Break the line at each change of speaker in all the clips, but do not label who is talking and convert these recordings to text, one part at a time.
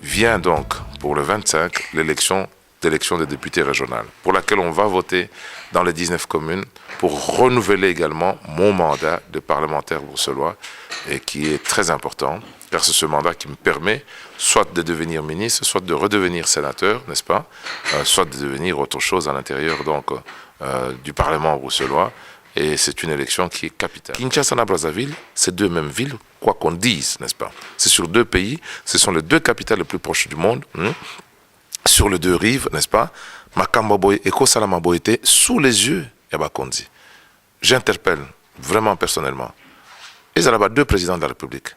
Vient donc pour le 25 l'élection des députés régionales, pour laquelle on va voter dans les 19 communes pour renouveler également mon mandat de parlementaire bruxellois, et qui est très important, car c'est ce mandat qui me permet soit de devenir ministre, soit de redevenir sénateur, n'est-ce pas, soit de devenir autre chose à l'intérieur donc du Parlement bruxellois. Et c'est une élection qui est capitale. Kinshasa et Brazzaville, c'est deux mêmes villes, quoi qu'on dise, n'est-ce pas? C'est sur deux pays, ce sont les deux capitales les plus proches du monde, sur les deux rives, n'est-ce pas? Makamboboy et Kosalamaboyete, sous les yeux, Yabakondi. J'interpelle vraiment personnellement. Ils ont deux présidents de la République,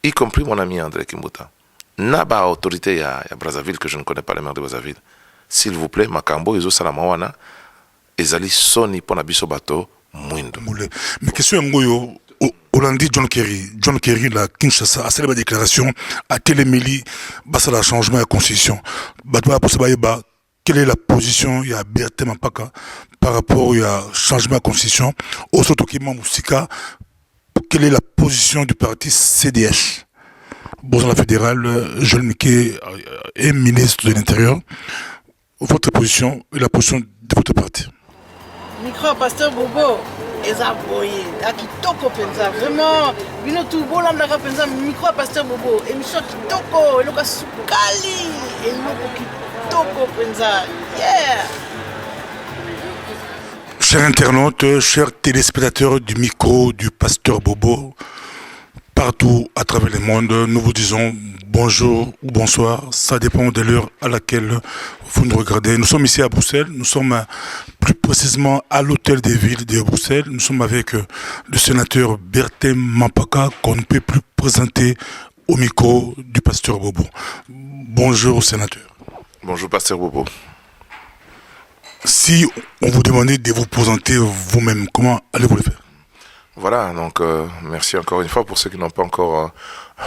y compris mon ami André Kimbuta. Naba autorité à Brazzaville, que je ne connais pas les maires de Brazzaville. S'il vous plaît, Makambo, Izo Salamawana, ezali soni pona biso bato mwindo.
Mais question ngoyo Hollandi John Kerry la Kinshasa a célébré la déclaration à Téléméli basa la changement de la constitution. Batwa pour savoir quelle est la position ya Bertin Mapaka par rapport au changement de la constitution au Sotokima Moussika, quelle est la position du parti CDH. Bon, la fédérale, Joël Miquet est ministre de l'Intérieur. Votre position et la position de votre parti.
Micro Pasteur Bobo eza boye akitoko penza vraiment bino tu bolanda ka penza micro Pasteur Bobo émission kitoko eloka sukali eloko kitoko penza yeah.
Chers internautes, chers téléspectateurs du micro du Pasteur Bobo, partout à travers le monde, nous vous disons bonjour ou bonsoir, ça dépend de l'heure à laquelle vous nous regardez. Nous sommes ici à Bruxelles, nous sommes plus précisément à l'hôtel des villes de Bruxelles. Nous sommes avec le sénateur Bertin Mapaka qu'on ne peut plus présenter au micro du Pasteur Bobo. Bonjour sénateur.
Bonjour Pasteur Bobo.
Si on vous demandait de vous présenter vous-même, comment allez-vous le faire?
Voilà, donc merci encore une fois pour ceux qui n'ont pas encore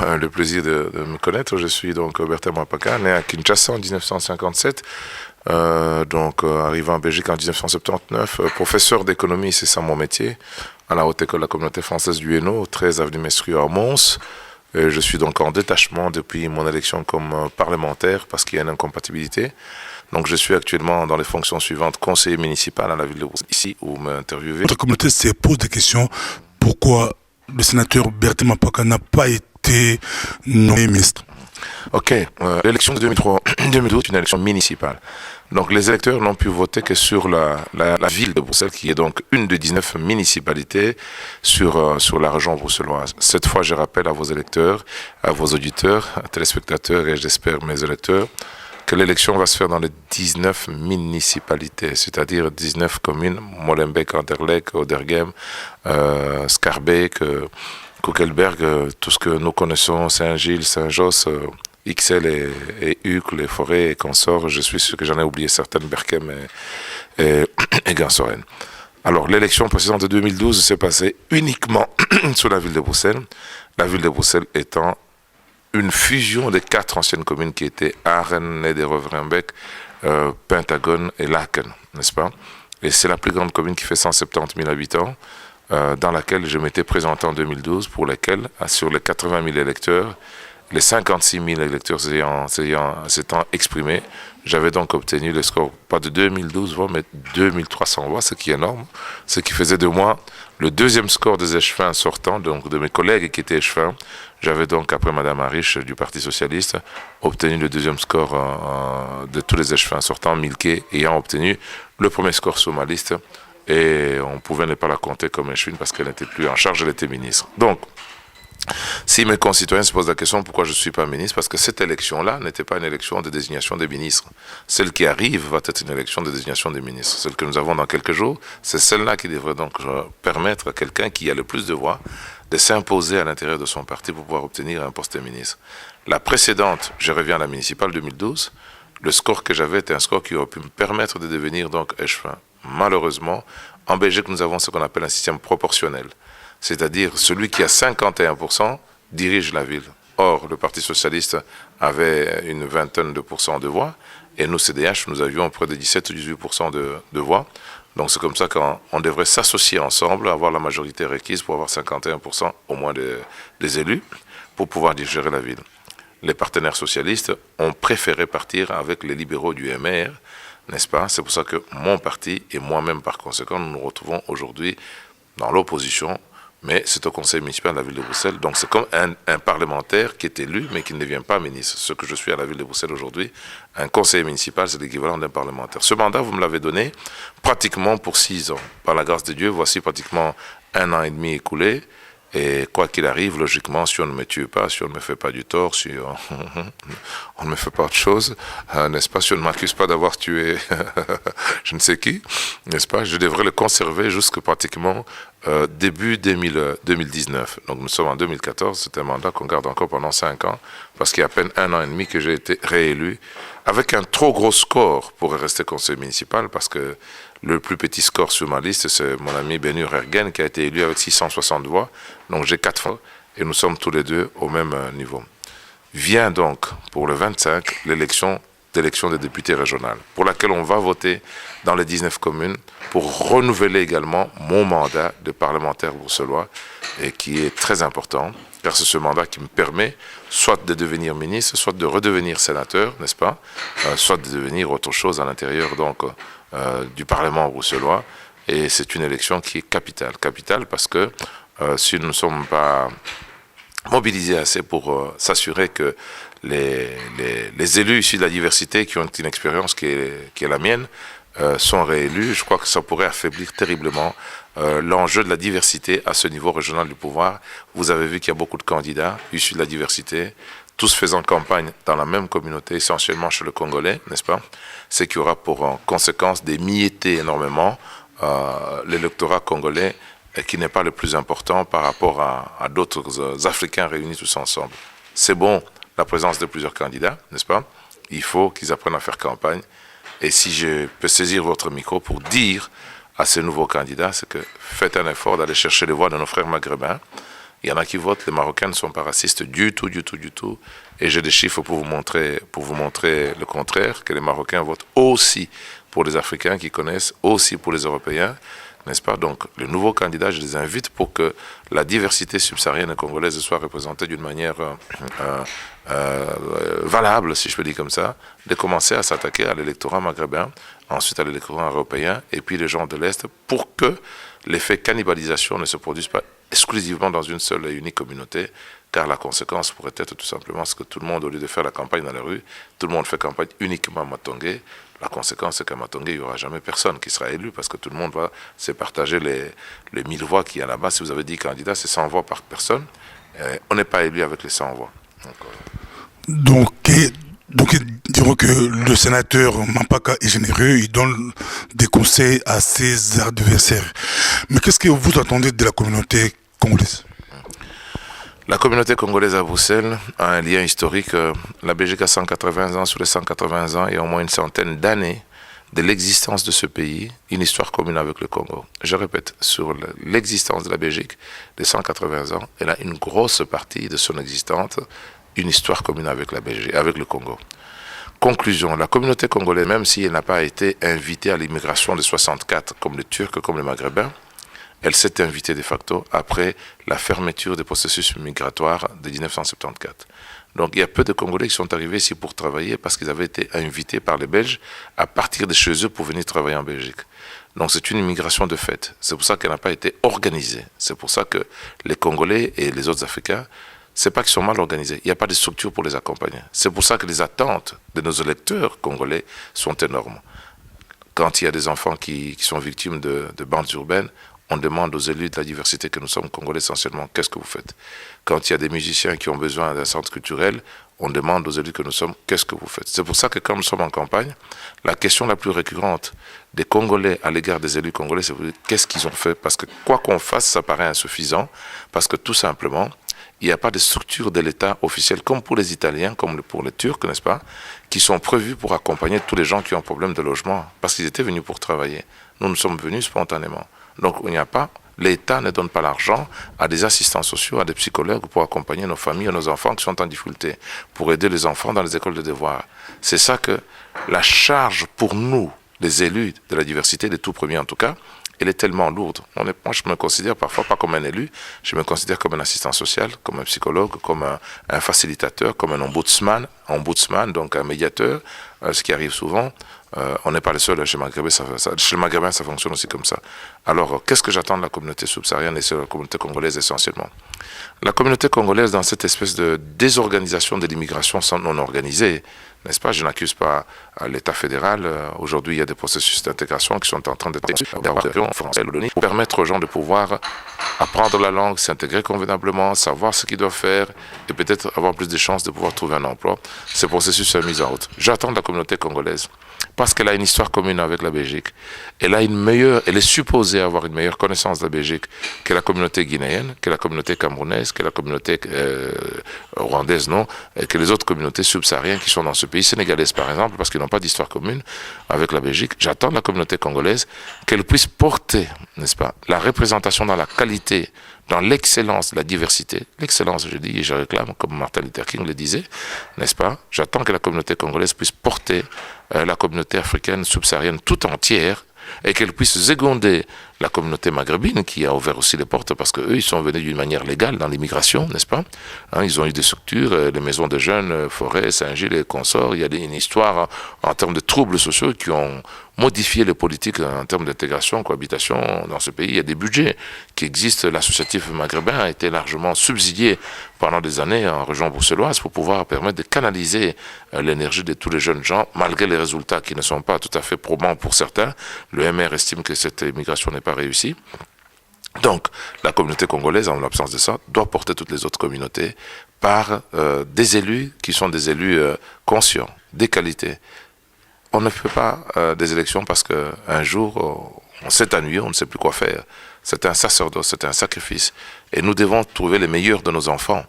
le plaisir de me connaître. Je suis donc Bertin Mapaka, né à Kinshasa en 1957, arrivé en Belgique en 1979, professeur d'économie, c'est ça mon métier, à la Haute École de la Communauté Française du Hainaut, 13 avenue Mestrier à Mons. Je suis donc en détachement depuis mon élection comme parlementaire parce qu'il y a une incompatibilité. Donc je suis actuellement dans les fonctions suivantes, conseiller municipal à la ville de Bruxelles, ici où vous m'interviewez.
Votre communauté se pose des questions. Pourquoi le sénateur Bertin Mapaka n'a pas été nommé ministre?
Ok, l'élection de 2012 est une élection municipale. Donc les électeurs n'ont pu voter que sur la ville de Bruxelles, qui est donc une des 19 municipalités sur la région bruxelloise. Cette fois, je rappelle à vos électeurs, à vos auditeurs, à téléspectateurs et j'espère mes électeurs, que l'élection va se faire dans les 19 municipalités, c'est-à-dire 19 communes, Molenbeek, Anderlecht, Odergem, Schaerbeek, Koekelberg, tout ce que nous connaissons, Saint-Gilles, Saint-Josse, Ixelles et Uccle, les forêts et consorts, je suis sûr que j'en ai oublié certaines, Berchem et Gansoren. Alors, l'élection précédente de 2012 s'est passée uniquement sur la ville de Bruxelles, la ville de Bruxelles étant une fusion des 4 anciennes communes qui étaient Arène, Nederovrenbeek, Pentagone et Laken, n'est-ce pas? Et c'est la plus grande commune qui fait 170 000 habitants, dans laquelle je m'étais présenté en 2012, pour laquelle, sur les 80 000 électeurs, les 56 000 électeurs s'étant exprimés, j'avais donc obtenu le score, pas de 2012 voix, mais 2300 voix, ce qui est énorme, ce qui faisait de moi le deuxième score des échevins sortants, donc de mes collègues qui étaient échevins. J'avais donc, après Madame Arish du Parti Socialiste, obtenu le deuxième score de tous les échevins sortants, Milke ayant obtenu le premier score sur ma liste, et on pouvait ne pas la compter comme échevine parce qu'elle n'était plus en charge, elle était ministre. Donc, si mes concitoyens se posent la question pourquoi je ne suis pas ministre, parce que cette élection-là n'était pas une élection de désignation des ministres. Celle qui arrive va être une élection de désignation des ministres. Celle que nous avons dans quelques jours, c'est celle-là qui devrait donc permettre à quelqu'un qui a le plus de voix de s'imposer à l'intérieur de son parti pour pouvoir obtenir un poste de ministre. La précédente, je reviens à la municipale 2012, le score que j'avais était un score qui aurait pu me permettre de devenir donc échevin. Malheureusement, en Belgique, nous avons ce qu'on appelle un système proportionnel. C'est-à-dire celui qui a 51% dirige la ville. Or, le Parti socialiste avait une vingtaine de pourcents de voix, et nous, CDH, nous avions près de 17 ou 18% de voix. Donc c'est comme ça qu'on devrait s'associer ensemble, avoir la majorité requise pour avoir 51% au moins des élus, pour pouvoir gérer la ville. Les partenaires socialistes ont préféré partir avec les libéraux du MR, n'est-ce pas? C'est pour ça que mon parti et moi-même, par conséquent, nous nous retrouvons aujourd'hui dans l'opposition, mais c'est au conseil municipal de la ville de Bruxelles. Donc c'est comme un parlementaire qui est élu, mais qui ne devient pas ministre. Ce que je suis à la ville de Bruxelles aujourd'hui, un conseiller municipal, c'est l'équivalent d'un parlementaire. Ce mandat, vous me l'avez donné pratiquement pour 6 ans. Par la grâce de Dieu, voici pratiquement 1 an et demi écoulé. Et quoi qu'il arrive, logiquement, si on ne me tue pas, si on ne me fait pas du tort, si on ne me fait pas autre chose, n'est-ce pas, si on ne m'accuse pas d'avoir tué je ne sais qui, n'est-ce pas, je devrais le conserver jusqu'à pratiquement début 2019. Donc nous sommes en 2014, c'est un mandat qu'on garde encore pendant 5 ans, parce qu'il y a à peine 1 an et demi que j'ai été réélu, avec un trop gros score pour rester conseiller municipal, parce que le plus petit score sur ma liste, c'est mon ami Benur Ergen qui a été élu avec 660 voix. Donc j'ai 4 fois et nous sommes tous les deux au même niveau. Vient donc pour le 25 l'élection des députés régionales, pour laquelle on va voter dans les 19 communes pour renouveler également mon mandat de parlementaire bruxellois, et qui est très important, car c'est ce mandat qui me permet soit de devenir ministre, soit de redevenir sénateur, n'est-ce pas, soit de devenir autre chose à l'intérieur donc du Parlement bruxellois. Et c'est une élection qui est capitale. Capitale parce que si nous ne sommes pas mobilisés assez pour s'assurer que les élus issus de la diversité qui ont une expérience qui est la mienne sont réélus, je crois que ça pourrait affaiblir terriblement l'enjeu de la diversité à ce niveau régional du pouvoir. Vous avez vu qu'il y a beaucoup de candidats issus de la diversité, tous faisant campagne dans la même communauté, essentiellement chez le Congolais, n'est-ce pas? Ce qui aura pour conséquence d'émietter énormément l'électorat congolais, qui n'est pas le plus important par rapport à d'autres Africains réunis tous ensemble. C'est bon, la présence de plusieurs candidats, n'est-ce pas? Il faut qu'ils apprennent à faire campagne. Et si je peux saisir votre micro pour dire à ces nouveaux candidats, c'est que faites un effort d'aller chercher les voix de nos frères maghrébins. Il y en a qui votent, les Marocains ne sont pas racistes du tout. Et j'ai des chiffres pour vous montrer le contraire, que les Marocains votent aussi pour les Africains qui connaissent, aussi pour les Européens, n'est-ce pas? Donc, les nouveaux candidats, je les invite pour que la diversité subsaharienne et congolaise soit représentée d'une manière valable, si je peux dire comme ça, de commencer à s'attaquer à l'électorat maghrébin, ensuite à l'électorat européen, et puis les gens de l'Est, pour que l'effet cannibalisation ne se produise pas exclusivement dans une seule et unique communauté, car la conséquence pourrait être tout simplement ce que tout le monde, au lieu de faire la campagne dans la rue, tout le monde fait campagne uniquement à Matongé. La conséquence, c'est qu'à Matongé, il n'y aura jamais personne qui sera élu, parce que tout le monde va se partager les 1000 voix qu'il y a là-bas. Si vous avez 10 candidats, c'est 100 voix par personne. On n'est pas élu avec les 100 voix.
Donc, disons que le sénateur Mampaka est généreux, il donne des conseils à ses adversaires. Mais qu'est-ce que vous attendez de la communauté congolaise?
La communauté congolaise à Bruxelles a un lien historique. La Belgique a 180 ans, sur les 180 ans, il y a au moins une centaine d'années de l'existence de ce pays, une histoire commune avec le Congo. Je répète, sur l'existence de la Belgique, des 180 ans, elle a une grosse partie de son existence, une histoire commune avec la Belgique, avec le Congo. Conclusion, la communauté congolaise, même si elle n'a pas été invitée à l'immigration de 64, comme les Turcs, comme les Maghrébins, elle s'est invitée de facto après la fermeture des processus migratoires de 1974. Donc il y a peu de Congolais qui sont arrivés ici pour travailler parce qu'ils avaient été invités par les Belges à partir de chez eux pour venir travailler en Belgique. Donc c'est une immigration de fait. C'est pour ça qu'elle n'a pas été organisée. C'est pour ça que les Congolais et les autres Africains, c'est pas qu'ils sont mal organisés. Il n'y a pas de structure pour les accompagner. C'est pour ça que les attentes de nos électeurs congolais sont énormes. Quand il y a des enfants qui sont victimes de bandes urbaines, on demande aux élus de la diversité que nous sommes congolais essentiellement, qu'est-ce que vous faites? Quand il y a des musiciens qui ont besoin d'un centre culturel, on demande aux élus que nous sommes, qu'est-ce que vous faites? C'est pour ça que quand nous sommes en campagne, la question la plus récurrente des Congolais à l'égard des élus congolais, c'est qu'est-ce qu'ils ont fait? Parce que quoi qu'on fasse, ça paraît insuffisant, parce que tout simplement, il n'y a pas de structure de l'État officielle, comme pour les Italiens, comme pour les Turcs, n'est-ce pas, qui sont prévus pour accompagner tous les gens qui ont un problème de logement, parce qu'ils étaient venus pour travailler. Nous sommes venus spontanément. Donc il n'y a pas l'État ne donne pas l'argent à des assistants sociaux, à des psychologues pour accompagner nos familles et nos enfants qui sont en difficulté, pour aider les enfants dans les écoles de devoirs. C'est ça que la charge pour nous, les élus de la diversité, les tout premiers en tout cas, elle est tellement lourde. Moi, je me considère parfois pas comme un élu, je me considère comme un assistant social, comme un psychologue, comme un facilitateur, comme un ombudsman, donc un médiateur, ce qui arrive souvent. On n'est pas les seuls, chez le Maghrébin, ça fonctionne aussi comme ça. Alors, qu'est-ce que j'attends de la communauté subsaharienne et de la communauté congolaise essentiellement? La communauté congolaise, dans cette espèce de désorganisation de l'immigration non organisée, n'est-ce pas? Je n'accuse pas l'État fédéral. Aujourd'hui, il y a des processus d'intégration qui sont en train d'être pour permettre aux gens de pouvoir apprendre la langue, s'intégrer convenablement, savoir ce qu'ils doivent faire et peut-être avoir plus de chances de pouvoir trouver un emploi. Ce processus est mis en route. J'attends de la communauté congolaise parce qu'elle a une histoire commune avec la Belgique. Elle est supposée avoir une meilleure connaissance de la Belgique que la communauté guinéenne, que la communauté camerounaise, que la communauté rwandaise, non, et que les autres communautés subsahariennes qui sont dans ce pays, sénégalaises par exemple, parce qu'ils n'ont pas d'histoire commune avec la Belgique. J'attends de la communauté congolaise qu'elle puisse porter, n'est-ce pas, la représentation dans la qualité, dans l'excellence de la diversité. L'excellence, je dis et je réclame, comme Martin Luther King le disait, n'est-ce pas? J'attends que la communauté congolaise puisse porter la communauté africaine subsaharienne tout entière et qu'elle puisse seconder la communauté maghrébine qui a ouvert aussi les portes parce qu'eux, ils sont venus d'une manière légale dans l'immigration, n'est-ce pas? Ils ont eu des structures, les maisons de jeunes, Forêt, Saint-Gilles et consorts. Il y a une histoire en termes de troubles sociaux qui ont modifié les politiques en termes d'intégration, cohabitation dans ce pays. Il y a des budgets qui existent. L'associatif maghrébin a été largement subsidié pendant des années en région bruxelloise pour pouvoir permettre de canaliser l'énergie de tous les jeunes gens, malgré les résultats qui ne sont pas tout à fait probants pour certains. Le MR estime que cette immigration n'est pas réussie. Donc, la communauté congolaise, en l'absence de ça, doit porter toutes les autres communautés par des élus qui sont des élus conscients, des qualités. On ne fait pas des élections parce qu'un jour, on s'est ennuyé, on ne sait plus quoi faire. C'est un sacerdoce, c'est un sacrifice. Et nous devons trouver les meilleurs de nos enfants,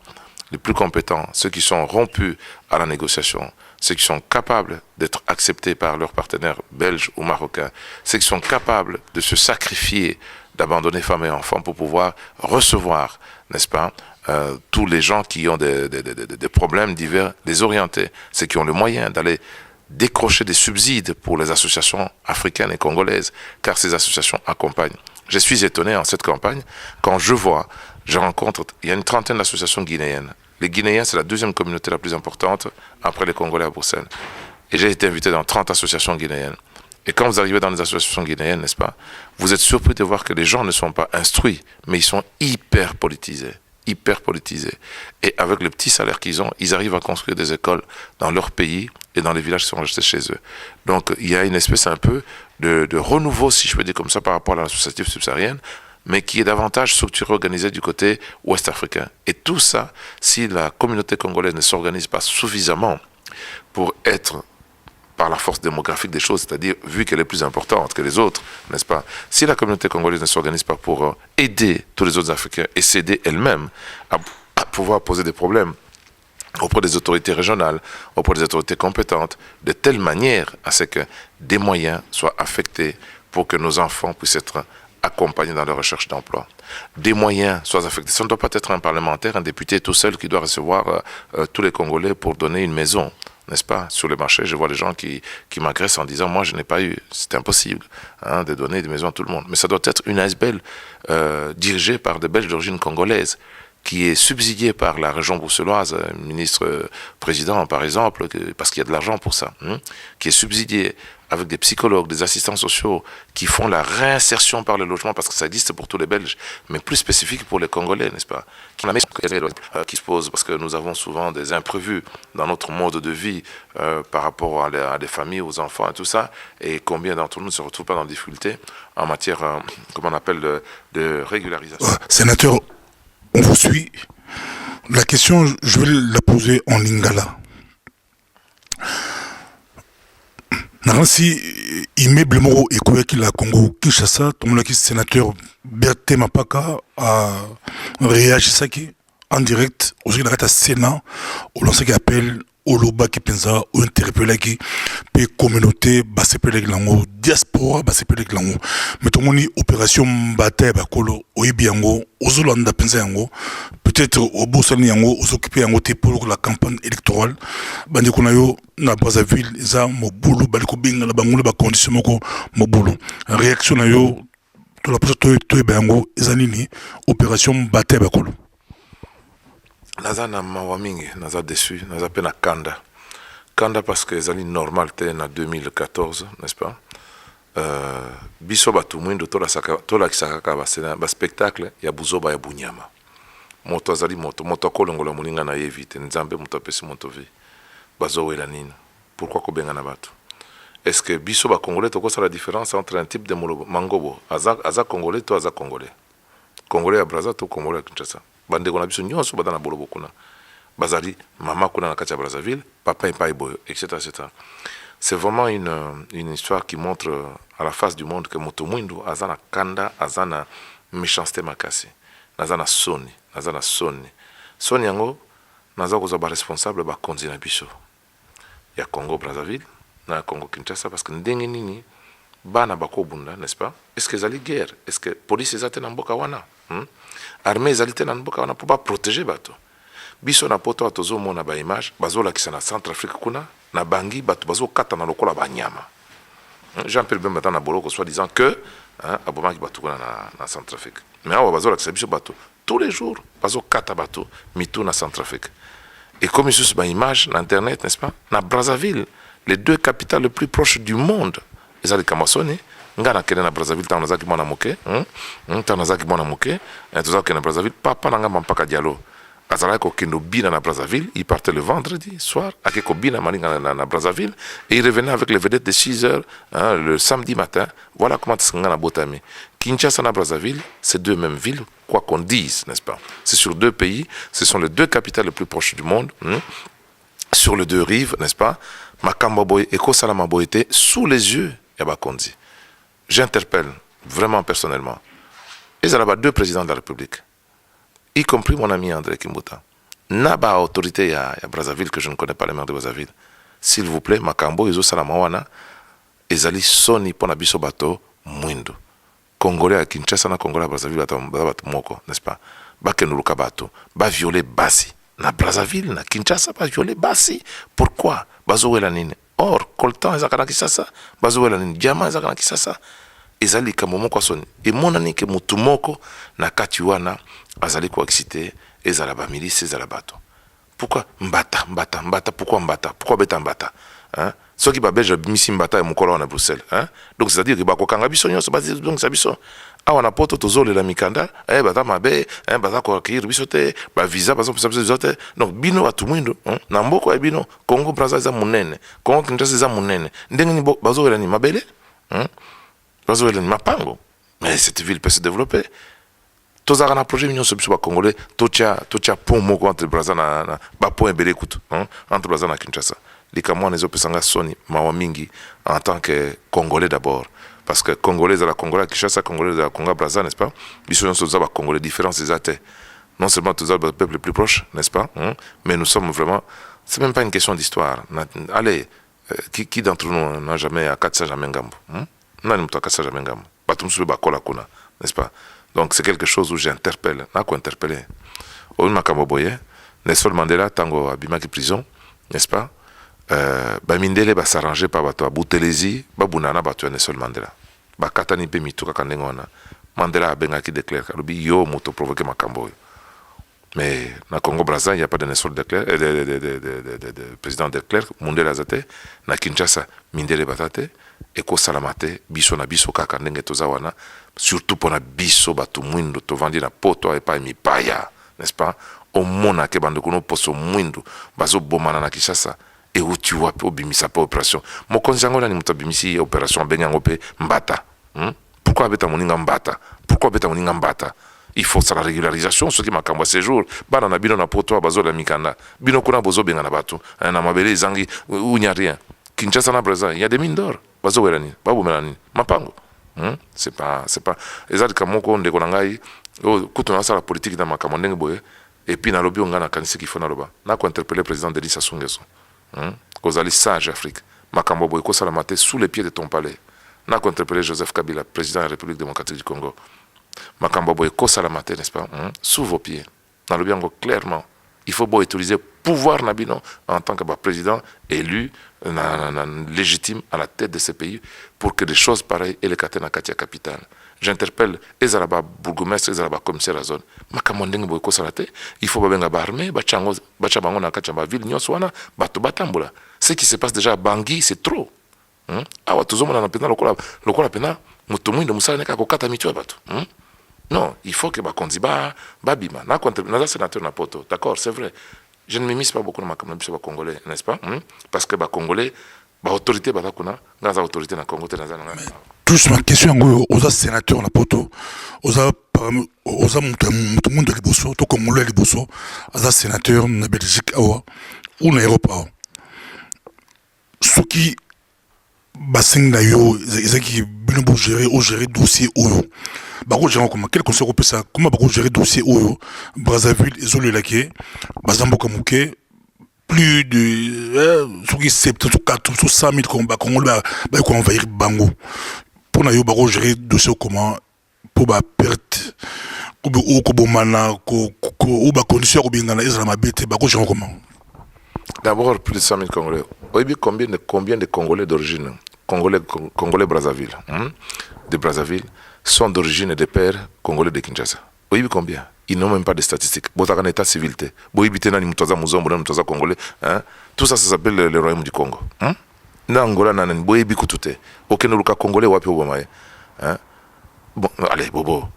les plus compétents, ceux qui sont rompus à la négociation, ceux qui sont capables d'être acceptés par leurs partenaires belges ou marocains, ceux qui sont capables de se sacrifier, d'abandonner femmes et enfants pour pouvoir recevoir, n'est-ce pas, tous les gens qui ont des problèmes divers, les orienter, ceux qui ont le moyen d'aller décrocher des subsides pour les associations africaines et congolaises, car ces associations accompagnent. Je suis étonné en cette campagne quand je rencontre, il y a une trentaine d'associations guinéennes. Les Guinéens, c'est la deuxième communauté la plus importante après les Congolais à Bruxelles. Et j'ai été invité dans 30 associations guinéennes. Et quand vous arrivez dans les associations guinéennes, n'est-ce pas, vous êtes surpris de voir que les gens ne sont pas instruits, mais ils sont hyper politisés. Et avec le petit salaire qu'ils ont, ils arrivent à construire des écoles dans leur pays et dans les villages qui sont restés chez eux. Donc, il y a une espèce un peu de renouveau, si je peux dire comme ça, par rapport à l'associative subsaharienne, mais qui est davantage structuré, organisé du côté ouest-africain. Et tout ça, si la communauté congolaise ne s'organise pas suffisamment pour être par la force démographique des choses, c'est-à-dire vu qu'elle est plus importante que les autres, n'est-ce pas? Si la communauté congolaise ne s'organise pas pour aider tous les autres Africains et s'aider elle-même à pouvoir poser des problèmes auprès des autorités régionales, auprès des autorités compétentes, de telle manière à ce que des moyens soient affectés pour que nos enfants puissent être accompagnés dans leur recherche d'emploi. Des moyens soient affectés. Ça ne doit pas être un parlementaire, un député tout seul qui doit recevoir tous les Congolais pour donner une maison. N'est-ce pas? Sur les marchés, je vois des gens qui m'agressent en disant « Moi, je n'ai pas eu, c'est impossible de donner des maisons à tout le monde. » Mais ça doit être une ASBL dirigée par des Belges d'origine congolaise, qui est subsidiée par la région bruxelloise, ministre-président par exemple, parce qu'il y a de l'argent pour ça, qui est subsidiée avec des psychologues, des assistants sociaux qui font la réinsertion par le logement, parce que ça existe pour tous les Belges, mais plus spécifique pour les Congolais, n'est-ce pas? Qui se pose, parce que nous avons souvent des imprévus dans notre mode de vie par rapport à des familles, aux enfants et tout ça, et combien d'entre nous ne se retrouvent pas dans des difficultés en matière, comment on appelle, de régularisation.
Sénateur, on vous suit. La question, je vais la poser en lingala. Nansi immeuble moko ekoyaki la Congo Kinshasa, tomonaki sénateur Berthe Mapaka a réagi en direct au Sénat, au lancé appel olobaki penza o interpellaki pe communauté basepelaki lango diaspora basepelaki lango mais tomoni opération mbata bakolo oyibi yango ozolanda penza yango peut-être obosani yango ozoccupé yango te pour la campagne électorale bandi kuna yo na Brazzaville eza mobulu bali ko benga na bango ba condition moko mobulu réaction na yo to la projet to bango eza nini opération mbata bakolo.
Naza na mawa mingi, naza déçu, naza pe na kanda. Kanda parce que ezali normal te na 2014, n'est-ce pas? Biso batu mwindo tola kisaka ba spectacle ya buzoba ya bunyama. Moto azali moto akolongola mulinga na yevite, nzambe moto apesi moto vi. Bazo wela nini? Pourquoi ko benga na batu? Est-ce que biso ba congolais toko sa la différence entre un type de mangobo, aza congolais to aza congolais. Congolais à Brazza to congolais à Kinshasa. Bande kona biso nyonso badana bolobo kuna bazali mama kuna na kati ya Brazzaville papa epai boyo etc. C'est vraiment une histoire qui montre à la face du monde que moto mwindo azana kanda azana méchanceté makasi nazana soni soni yango naza koza ba responsable ba konzi na biso ya Congo Brazzaville na Congo Kinshasa parce que ndenge nini bana bakobunda n'est-ce pas? Est-ce que ezali guerre? Est-ce que police ezate na mboka wana? Armée ezalité na mboka wana pour pas protéger bato biso na poto atozo mona ba image bazola kisa na Centrafrique kuna na bangi bato bazo kata na lokola banyama Jean-Pierre Bemba na boloko soit disant que abomaki bato kuna na Centrafrique mais awa bazola kisa biso bato tous les jours bazo kata bato mitu na Centrafrique et comme sur ba image na internet n'est-ce pas na Brazzaville les deux capitales les plus proches du monde ezali Kamasoni ngana kene na Brazzaville tana zaki mwana moke tana zaki mwana moke tozaki na Brazzaville papa nanga mpaka dialo azala ko kendo bina na Brazzaville il partait le vendredi soir akeko bina malinga na Brazzaville et il revenait avec les vedettes de 6 heures le samedi matin. Voilà comment ngana botami Kinshasa na Brazzaville c'est deux mêmes villes quoi qu'on dise n'est-ce pas, c'est sur deux pays, ce sont les deux capitales les plus proches du monde sur les deux rives n'est-ce pas. Makambo boy eko salama boyete sous les yeux ya bakonzi. J'interpelle vraiment personnellement. Ils ont deux présidents de la République, y compris mon ami André Kimbuta. Naba autorité à Brazzaville que je ne connais pas les maires de Brazzaville. S'il vous plaît, Makambo, Izo Salamawana, Ezali Soni pour Nabiso Bato, Mwindo. Congolais à Kinshasa, Congolais à Brazzaville, Moko, n'est-ce pas? Bakenuluka Bato, ba violer Basi. Na Brazzaville, na Kinshasa, ba violer Basi. Pourquoi? Bazo Elanine. Or, Coltan ezakana Kisasa, bazoela ni Diama ezakana Kisasa, ezali kamomo kwa soni. Et monani ke mutumoko na kati wana azali kwa excité, ezala ba milice ezala bato. Pourquoi mbata, pourquoi mbata? Pourquoi beta mbata? Hein? Ceux qui ba belge misi mbata et mukolo wana Bruxelles, hein? Donc c'est-à-dire que ba ko kanga biso nyonso ba donc ça biso. Awa na poto tozole la mikanda, bata mabe, bata ko akir biso te, ba visa ba so biso te. Donc bino atu mwindo, na mboko ya bino, Congo Brazza za munene, Congo Kinshasa za munene. Ndenge ni bazo ni mabele, bazo ni mapango. Mais cette ville peut se développer. Tozara na projet mignon biso ba congolais, tocha pont moko entre Brazza na ba pont ebele kutu, entre Brazza na Kinshasa. Likamwa nezo pesanga soni mawa mingi en tant que congolais d'abord. Parce que Congolais à la Congolais, Kinshasa, Congolais à la Congo Brazza, n'est-ce pas? Nous sommes tous les Congolais différents, c'est ça. Non seulement tous les peuples plus proches, n'est-ce pas? Mais nous sommes vraiment. C'est même pas une question d'histoire. Allez, qui d'entre nous n'a jamais à Katsa jamais Gambo? Non, nous à Katsa jamais Gambo. Batum sube bakola kuna, n'est-ce pas? Donc c'est quelque chose où j'interpelle. N'a quoi interpeller? Au Makambo Boye, Nelson Mandela, Tango Abimaki prison, n'est-ce pas? Mindele ba s'arranger par bato Boutelezi ba bunana bato Nelson Mandela ba katani pe mituka kanengona Mandela abengaki déclare kalubi yo moto provoquer makambo. Mais na Congo Brazza il n'y a pas de Nelson déclare de président déclare Mandela zate na Kinshasa Mindele batate eko salamate biso na biso kaka ndenge tozawana surtout pona biso bato mwindo to vandi na poto et pas mipaya, n'est-ce pas? Au mona ke bando kuno poso mwindo bazo bomana na Kinshasa. Et où tu vois au bimisa pas opération mon konzango là ni muta bimisi opération benyango pe mbata pourquoi beta moninga mbata il faut ça la régularisation ce qui m'a kamwa séjour bana na bino na poto bazo la mikanda bino kuna bozo benga na bato na mabele zangi où n'y a rien Kinshasa na Brazza il y a des mines d'or bazo welani babu melani mapango c'est pas ezali kamoko ndeko nangai kuto na sala politique dans makambo ndenge boye et puis na lobi on ngana kanisi kifona loba na ko interpeller président Denis Sassou Nguesso kozali sage Afrique makambo boye kosala te sous les pieds de ton palais na contemplé Joseph Kabila président de la République démocratique du Congo makambo boye kosala te n'est-ce pas sous vos pieds nalobi yango clairement il faut utiliser pouvoir nabino en tant que président élu légitime à la tête de ce pays pour que des choses pareilles et les na katia capitale. J'interpelle ezalaba bourgmestre ezalaba commissaire à zone makambo ndenge boye kosala te il faut babenga ba armée bacha bango na katia ba ville nyonso wana bato batambula ce qui se passe déjà à Bangui c'est trop awa tozomona na pena lokola pena moto mwindo musala neka kokata mitwa bato non, il faut que bakonzi babima na sénateur na poto. D'accord, c'est vrai. Je ne m'immisce pas beaucoup dans ma communauté congolais, n'est-ce pas? Parce que congolais, autorité batakuna, gaza autorité na Congo
Plus ma question aux sénateurs na poto, aux monde liboso, to congolais liboso, aux sénateurs na Belgique awa ou na Europe awa. Ce qui basing na yo, ezaki bino bo gérer dossier oyo. Bako gérer comment quel conseil on peut ça comment bako gérer dossier oyo Brazzaville ezolo laké bazamboka muke plus de sur qui 70 4 100 000 comme Congolais ba ko envahir bango pour na yo bako gérer dossier comment pour ba perte ko bomana ko ba condition ko bingana ezala mabete bako gérer comment.
D'abord plus de 100 000 Congolais. Oyebi combien de Congolais d'origine Congolais Brazzaville de Brazzaville sont d'origine et de pères congolais de Kinshasa. Oui, combien? Ils n'ont même pas de statistiques. Botakan état civil. Boibitena ni mtoza muzombo na mtoza congolais. Tout ça, ça s'appelle le royaume du Congo. Na Angola na nani boyebi kutute. Aucun luka congolais wapi obamaye. Bon, allez, bobo.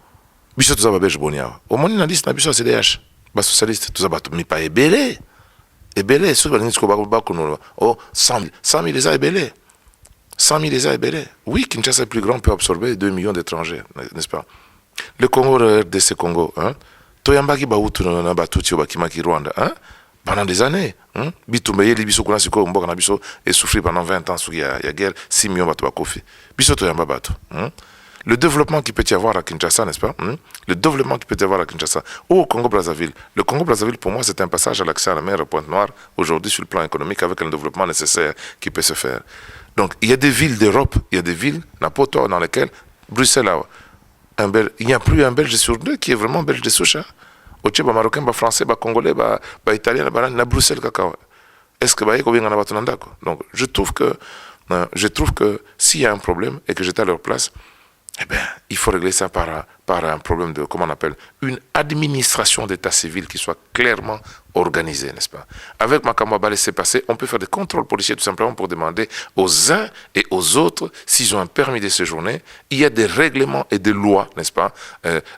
Biso tuza babeje bonia. Au moins na liste na biso CDH. Ba socialiste tuza batu mi pa ebele. Ebele, so ba nini ko ba kono. Oh, 100 000 les a ebele. 100 000 les a ébélés. Oui, Kinshasa est plus grand, peut absorber 2 millions d'étrangers, n'est-ce pas? Le Congo, le RDC Congo, Toyambaki Baoutou na Batuti Bakimaki Rwanda, pendant des années. Bitumbaye Libiso Kuna Siko Mboka na Biso et souffrir pendant 20 ans sous la guerre, 6 millions Batu Bakofi. Biso Toyamba Batu. Le développement qui peut y avoir à Kinshasa, n'est-ce pas? Le développement qui peut y avoir à Kinshasa ou au Congo-Brazzaville. Le Congo-Brazzaville, pour moi, c'est un passage à l'accès à la mer Pointe-Noire, aujourd'hui sur le plan économique, avec un développement nécessaire qui peut se faire. Donc, il y a des villes d'Europe, il y a des villes, Napoto, dans lesquelles, Bruxelles, il n'y a plus un Belge sur deux qui est vraiment Belge de souche. Au Tchèque, Marocain, Français, Congolais, Italien, Bruxelles, Kakao. Est-ce que donc, je trouve que s'il y a un problème et que j'étais à leur place, eh bien, il faut régler ça par un problème de, comment on appelle, une administration d'état civil qui soit clairement organisée, n'est-ce pas? Avec Makamaba laissé passer, on peut faire des contrôles policiers tout simplement pour demander aux uns et aux autres s'ils ont un permis de séjourner. Il y a des règlements et des lois, n'est-ce pas?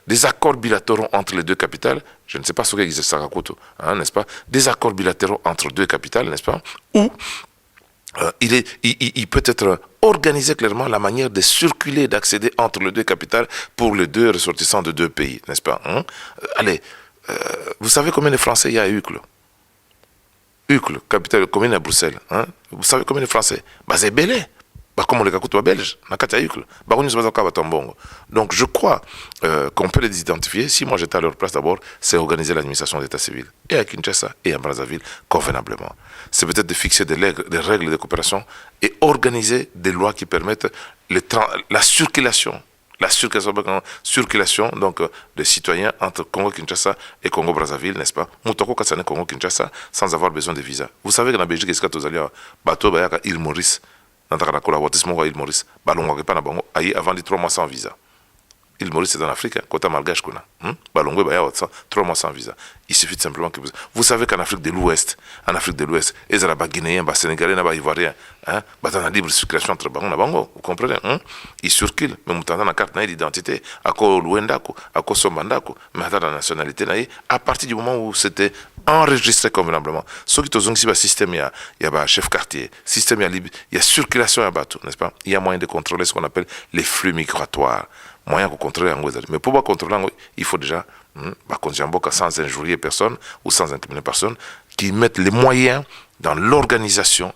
Des accords bilatéraux entre les deux capitales. Je ne sais pas ce qu'est Sakakoto, n'est-ce pas? Des accords bilatéraux entre deux capitales, n'est-ce pas? Ou il peut être organisé clairement la manière de circuler, d'accéder entre les deux capitales pour les deux ressortissants de deux pays, n'est-ce pas? Allez, vous savez combien de Français il y a à Uccle? Uccle, capitale commune à Bruxelles. Vous savez combien de Français? C'est belé. Comme on les Kakoutois belges, donc je crois qu'on peut les identifier. Si moi j'étais à leur place d'abord, c'est organiser l'administration d'état civil et à Kinshasa et à Brazzaville convenablement. C'est peut-être de fixer des règles de coopération et organiser des lois qui permettent la circulation donc des citoyens entre Congo-Kinshasa et Congo-Brazzaville, n'est-ce pas? Moutoko Kassane Congo-Kinshasa sans avoir besoin de visa. Vous savez que dans la Belgique, il y a bateau Bayaka île Maurice. Dans la collaboration avec île Maurice, Balongo pas na bango ayi avant de 3 mois sans visa. Île Maurice c'est en Afrique, côté malgache kuna. Balongo ba 3 mois sans visa. Il suffit simplement que vous savez qu'en Afrique de l'Ouest, ezala ba guinéen, ba sénégalais, ba ivoirien, dans libre circulation entre bango na bango, vous comprenez? Ils circulent, mais mutanda na carte na d'identité, ako luendako, ako sombandako, mais dans la nationalité na à partir du moment où c'était enregistré convenablement. Ce qui est aussi le système, il y a chef quartier, système, il y a circulation à bateau, n'est-ce pas? Il y a moyen de contrôler ce qu'on appelle les flux migratoires. Moyen de contrôler en Guadeloupe. Mais pour contrôler, il faut déjà, sans injurier personne ou sans incriminer personne, qui mettent les moyens dans l'organisation,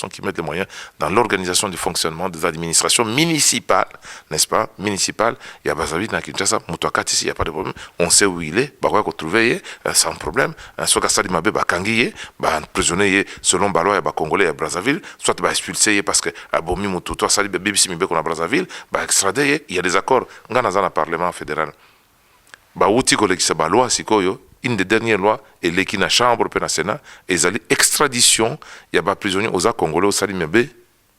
qui mettent les moyens, dans l'organisation du fonctionnement des administrations municipales, n'est-ce pas, municipales. Il y a Brazzaville, dans Kinshasa, Moutouakat ici, il n'y a pas de problème. On sait où il est, bah, on va retrouver sans problème. Soit qu'à Sali Mabé, bah, Kangiye, bah, emprisonné, selon Balois, il y a Congolais à Brazzaville, soit bah, expulsé parce que à Bomi Moutoutou, Sali BBC Mibé qu'on a Brazzaville, bah, extradé, il y a des accords. On a dans le Parlement fédéral. Bah, outil collectif, bah, loi, sikoyo. Une des dernières lois est l'équipe na chambre pe na Sénat et zali extradition il y a pas prisonniers aux congolais au sali mebe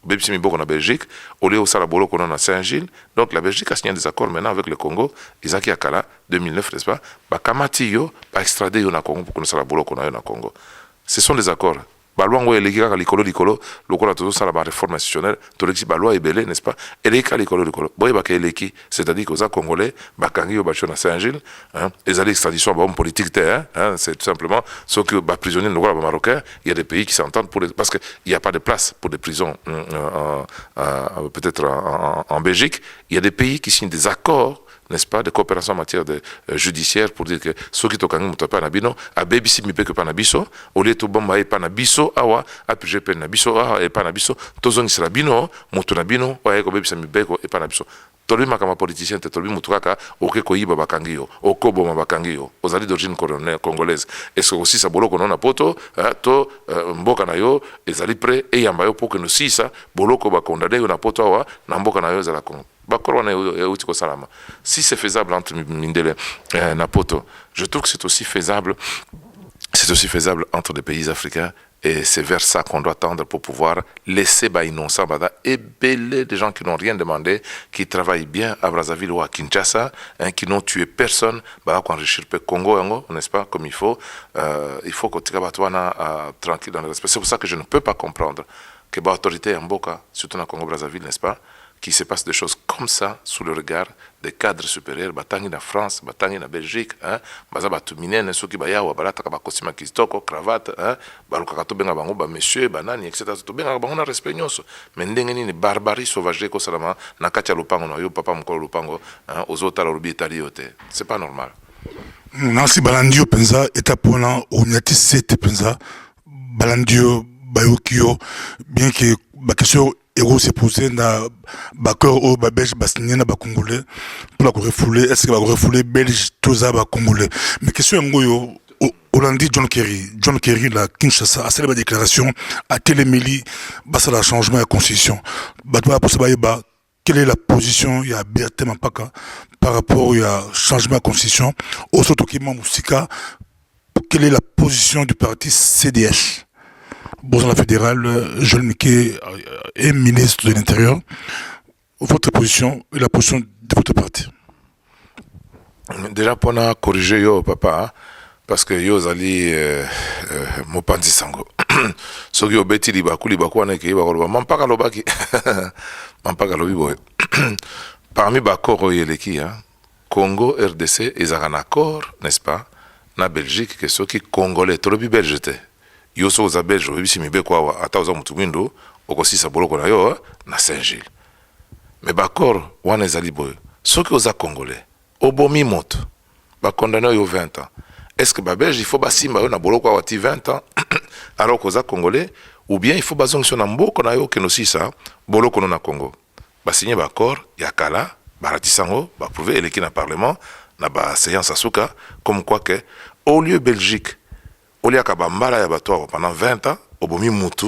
bebisi miboko na Belgique au lieu au sala bolo qu'on a Saint-Gilles. Donc la Belgique a signé des accords maintenant avec le Congo. Isaki Akala 2009, n'est-ce pas, ba kamati yo ba extrader yo na Congo pour qu'on sala bolo qu'on a yo na Congo. Ce sont des accords. Baluango eleki kaka likolo lokola tozo sala ba réforme institutionnelle toleki baloi ebele, n'est-ce pas, eleki likolo boye ba eleki, c'est-à-dire que aux congolais bakangi yo bacho na Saint-Gilles, hein, les allées extradition ba homme politique hein, c'est tout simplement ceux que ba prisonniers lokola ba marocains, il y a des pays qui s'entendent pour parce que il y a pas de place pour des prisons peut-être en Belgique, il y a des pays qui signent des accords, n'est-ce pas, de coopération en matière de judiciaire pour dire que ceux qui tokangi muto pa na bino a BBC mi pe que pa na biso au lieu to bomba e pa na biso awa a pije pe na biso e pa na biso tozongi sera bino muto na bino wa ko BBC mi pe ko e pa na biso tolbi makama politicien te tolbi muto kaka oke ko yiba bakangi yo okobo mabakangi yo ozali d'origine congolaise est-ce aussi ça boloko non na poto to mboka na yo ezali prêt et yamba yo pour que nous si ça boloko ba condamné yo na poto awa na mboka na yo ezala Congo. Si c'est faisable entre Mindele et Napoto, je trouve que c'est aussi faisable entre des pays africains et c'est vers ça qu'on doit tendre pour pouvoir laisser innocents et belé des gens qui n'ont rien demandé, qui travaillent bien à Brazzaville ou à Kinshasa, hein, qui n'ont tué personne, enrichir le Congo, n'est-ce pas, comme il faut que tu sois tranquille dans le respect. C'est pour ça que je ne peux pas comprendre que l'autorité en Mboka, surtout dans le Congo-Brazzaville, n'est-ce pas, qu'il se passe des choses comme ça sous le regard des cadres supérieurs, batangi na France, batangi na Belgique, hein, baza batumine ceux qui baya wa balata ka bakosima kistoko, cravate, hein, baluka to benga bango ba monsieur, banani etc. to benga bango na respect nyonso. Mais ndenge nini barbarie sauvage ko salama na kati ya lupango na yo papa mokolo lupango, hein, ozota la rubi itali yote. C'est pas normal.
Nansi balandio penza etapona onyati sete penza balandio bayokio bien que ba question ego se poser na bakor au babège basigné na ba congolais pour la refouler, est-ce que ba refouler belge toza ba congolais, mais question ngoyo Olandi John Kerry la Kinshasa a célébré la déclaration à Télémélie basa la changement de la constitution batwa pour savoir quelle est la position il y a Berthe Mapaka par rapport au changement de la constitution au Sotokima Moussika, quelle est la position du parti CDH. Bon, la fédérale, Joël Miquet est ministre de l'Intérieur. Votre position et la position de votre parti?
Déjà, pour corriger yo, papa, parce que yo zali mopanzi sango. Soki yo beti libaku wana ke bakoloba mampaka lobaki. Mampaka lobi boy. Parmi bakoro yeleki, Congo, RDC, ils ont un accord, n'est-ce pas, na Belgique, que ceux qui congolais, tolobi belge te. Yo so za belge bisi mibe kwa ata oza mutu mwindo okosi sa boloko na yo na Saint-Gilles. Mais bakor wana ezali boyo. Soki oza congolais, obomi moto, ba condamné yo 20 ans. Est-ce que ba belge il faut basimba yo na boloko wa 20 ans alors qu'oza congolais ou bien il faut bazongso na mboko na yo ke no sisa boloko na Congo. Ba signer ba accord ya kala, ba ratisango, ba prouver eleki na parlement na ba séance asuka comme quoi que au lieu Belgique Olia kabambala ya bato pendant 20 ans, obomi mutu,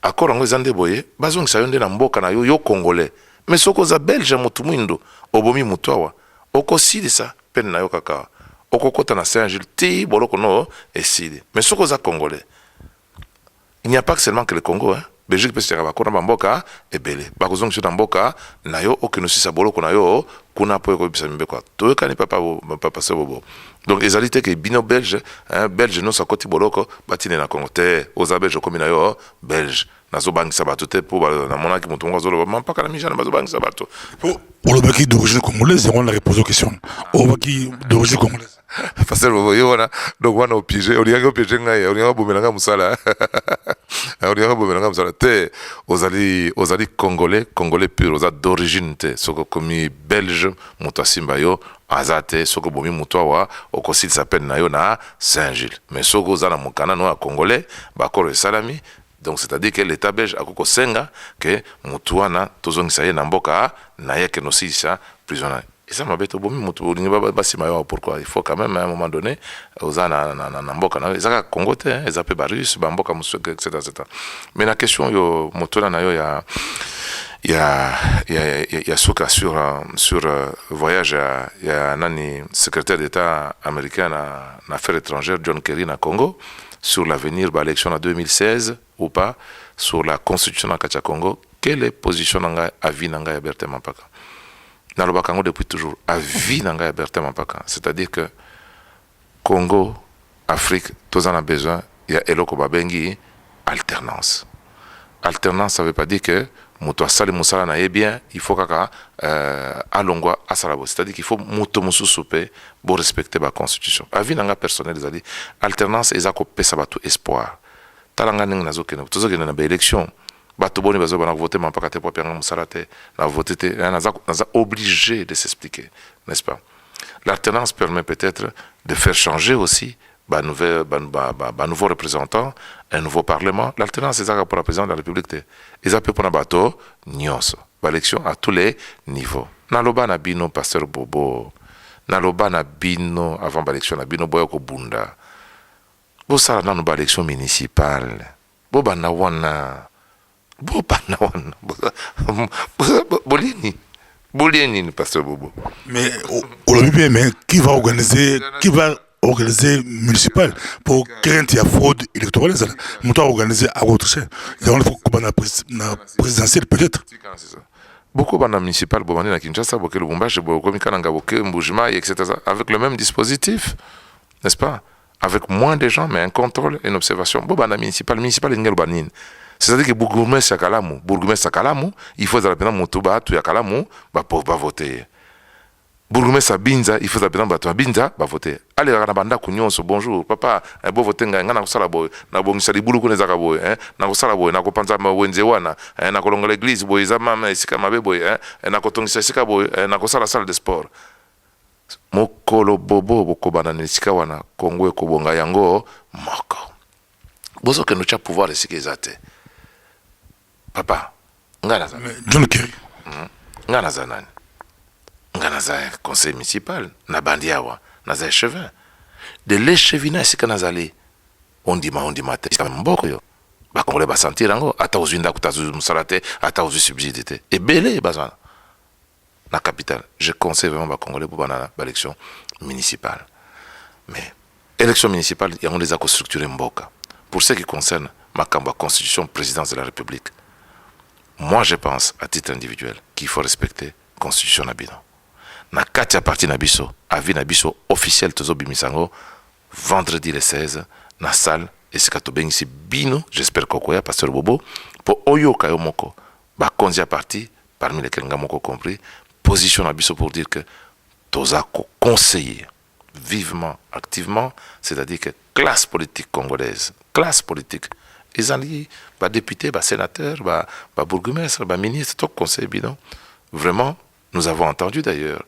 accord ngo zande boye, bazong sayonde na mboka na yo congolais. Mais soko za belge mutu mwindo, obomi mutu awa, okosili sa pen na yo kaka. Okokota na Saint-Gilles, ti boloko no esili. Mais soko za congolais. Il n'y a pas que seulement que le Congo, hein. Belgique peut se dire bakona bamboka ebele. Bakozong sur mboka na yo okinosi sa boloko na yo kuna po ko bisa mbekwa. To kani papa sebobo. Donc les alités que bino belge, hein, belge non sa koti boloko batine na Congo te, oza belge komi na yo belge. Na zo bangi sabato te po na monaki mutongo zo lo mampaka na mijana bazo bangi sabato.
Po le baki d'origine congolaise, on la repose aux questions. Au baki d'origine congolaise.
Parce que vous voyez, donc on a piégé, on y a piégé, on y a boumé musala. ozali congolais pur, oza d'origine te. Soko komi belge, moto asimba yo, azate, soko bomi moto awa, okosil s'appelle na yo na Saint-Gilles. Mais soko oza na mokana no a congolais, bakoro salami. Donc c'est-à-dire que l'état belge akoko senga que moto wana tozongisa ye na mboka na ye ke nosisa prisonnier. Et ça m'a bête bomi moto pourquoi il faut quand même à un moment donné oza na mboka na ezaka Congo te, ezape barus ba mboka musu etc. Mais la question yo moto na yo ya soka sur voyage ya nani secrétaire d'État américain na affaires étrangères John Kerry na Congo sur l'avenir de l'élection en 2016 ou pas, sur la constitution de Katia Congo, quelle est la position à vie de Berthe Mampaka? Dans le Congo depuis toujours, à vie de Berthe Mampaka. C'est-à-dire que Congo, Afrique, tous en a besoin, il y a Eloko Babengi, alternance. Alternance, ça ne veut pas dire que Mouto Sali Moussala na bien, il faut kaka alongwa asalabo. C'est-à-dire qu'il faut Mouto Moussou soupe pour respecter la constitution. Avis nanga personnel, ils alternance et zako pesa batu espoir. Talanga ning nazo kene, tozo kene na ba élection. Batu boni bazo bana voter Mampaka te popi anga Moussala te, na voter te, naza obligé de s'expliquer, n'est-ce pas? L'alternance permet peut-être de faire changer aussi nouveau représentant, un nouveau parlement. L'alternance, c'est ça pour la présidence de la République. Ils appellent pour un bateau, nyonso. L'élection à tous les niveaux. Naloba na bino, pasteur Bobo. Naloba na bino, avant l'élection, na bino, boyoko bunda. Bo sala na nuba élection municipale. Bo bana wana. Bolini, pasteur Bobo.
Mais, mais qui va organiser municipal pour craindre la fraude électorale, nous devons organiser à votre chef. Il faut qu'on ait la présidentielle peut-être.
Beaucoup de municipal, à Kinshasa, beaucoup de Lubumbashi, beaucoup de Kananga, beaucoup de Mbujima, etc. Avec le même dispositif, n'est-ce pas? Avec moins de gens, mais un contrôle et une observation. Beaucoup de municipal, c'est-à-dire que bourgmestre Kalamu, il faut que Moutouba, tu Kalamu, va voter. Bourgmestre Binza, il faut que Binza va voter. Allez, Ranabanda Kunyonso, bonjour, papa, un beau vote, na kusala boy, na bongisa libulu kune zaka boy, na kusala boy, na kopanza wenzewana, na kolonga l'église boy, zama isika mabe boy, na kotongisa isika boy, na kusala salle de sport. Mokolo bobo bokobana nisika wana Kongo ekobonga yango moko. Bozo ke nucha pouvoir esika ezate. Papa, ngana za.
John Kerry.
Ngana za nani? Ngana za conseil municipal na bandiawa na za échevin de l'échevin sika nazali ondima te mboko yo ba congolais ba sentir ngo ata ozinda kutazu musalate ata ozu subsidité et belé bazana la capitale. Je conseille vraiment ba congolais pour banana ba élection municipale. Mais élection municipale il y a des accords structurés mboka. Pour ce qui concerne ma constitution présidence de la République, moi je pense à titre individuel qu'il faut respecter la constitution nabino. Na kati ya parti na biso avis na biso officiel tozo bimisango vendredi le 16 na salle esika tobengisi bino, j'espère kokoya pasteur Bobo po oyoka yo moko ba konzi ya parti parmi lesquels nga moko compris position na biso pour dire que toza ko conseiller vivement activement, c'est-à-dire que classe politique congolaise, classe politique ils ont dit ba député, ba sénateur, ba bourgmestre, ba ministre, tout conseil bino. Vraiment, nous avons entendu d'ailleurs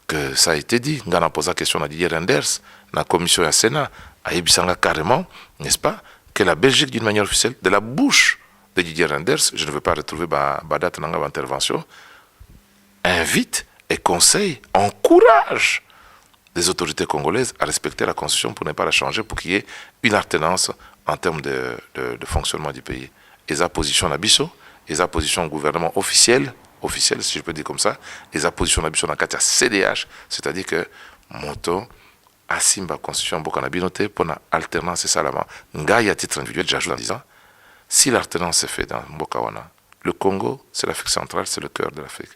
que ça a été dit, on a posé la question à Didier Renders, dans la commission du Sénat, à Ibisanga carrément, n'est-ce pas, que la Belgique, d'une manière officielle, de la bouche de Didier Renders, je ne veux pas retrouver ma date d'intervention, invite et conseille, encourage les autorités congolaises à respecter la Constitution pour ne pas la changer, pour qu'il y ait une alternance en termes de fonctionnement du pays. Et sa position d'Abisso, et sa position gouvernement officiel, si je peux dire comme ça, et sa position d'Abisso dans le cadre CDH, c'est-à-dire que Moto Asimba Constitution Bokanabinote pour l'alternance et ça là-bas. Ngaï à titre individuel, j'ajoute en disant, si l'alternance se fait dans Mbokawana, le Congo, c'est l'Afrique centrale, c'est le cœur de l'Afrique.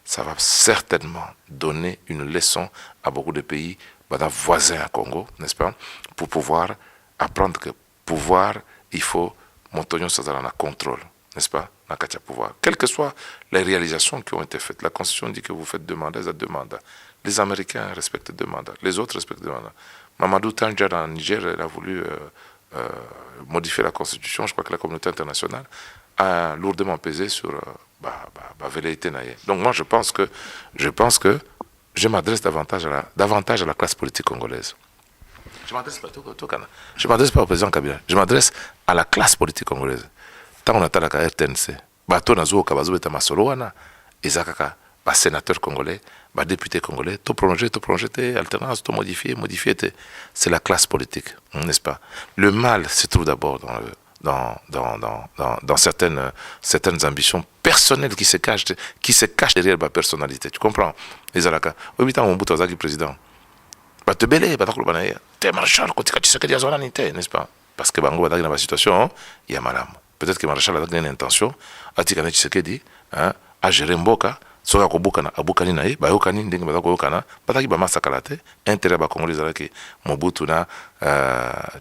Ça va certainement donner une leçon à beaucoup de pays voisins à Congo, n'est-ce pas, pour pouvoir apprendre que pouvoir, il faut montonio Sazalana contrôle, n'est-ce pas, dans le pouvoir. Quelles que soient les réalisations qui ont été faites, la Constitution dit que vous faites deux mandats, ça demande. Les Américains respectent deux mandats, les autres respectent deux mandats. Mamadou Tandja dans le Niger, il a voulu modifier la Constitution, je crois que la communauté internationale a lourdement pesé sur la velléité naïe. Donc moi, je pense que je m'adresse davantage à la classe politique congolaise. Je ne m'adresse pas au président Kabila. Je m'adresse à la classe politique congolaise. Tant on attend la RTNC, bateau nazo kabazo beta masoloana, ezakaka, ba sénateur congolais, ba député congolais, tout prolonger, alternance, tout modifier, c'est la classe politique, n'est-ce pas? Le mal se trouve d'abord dans certaines ambitions personnelles qui se cachent derrière ma personnalité. Tu comprends? Les alaka. Au mi temps mon bout aux président. Ba te belé, ba takolo banaye. Te marshal kotika tshisekedi azona nité, n'est-ce pas? Parce que bango badaki na ba situation, il y a malam. Peut-être que marshal a une intention, atika na tshisekedi, hein, a gérer mboka. Soka kobukana abukani na ye bayokani ndenge bazakobukana bataki bamasakala te intérêt ba Congolais zalaki Mobutu na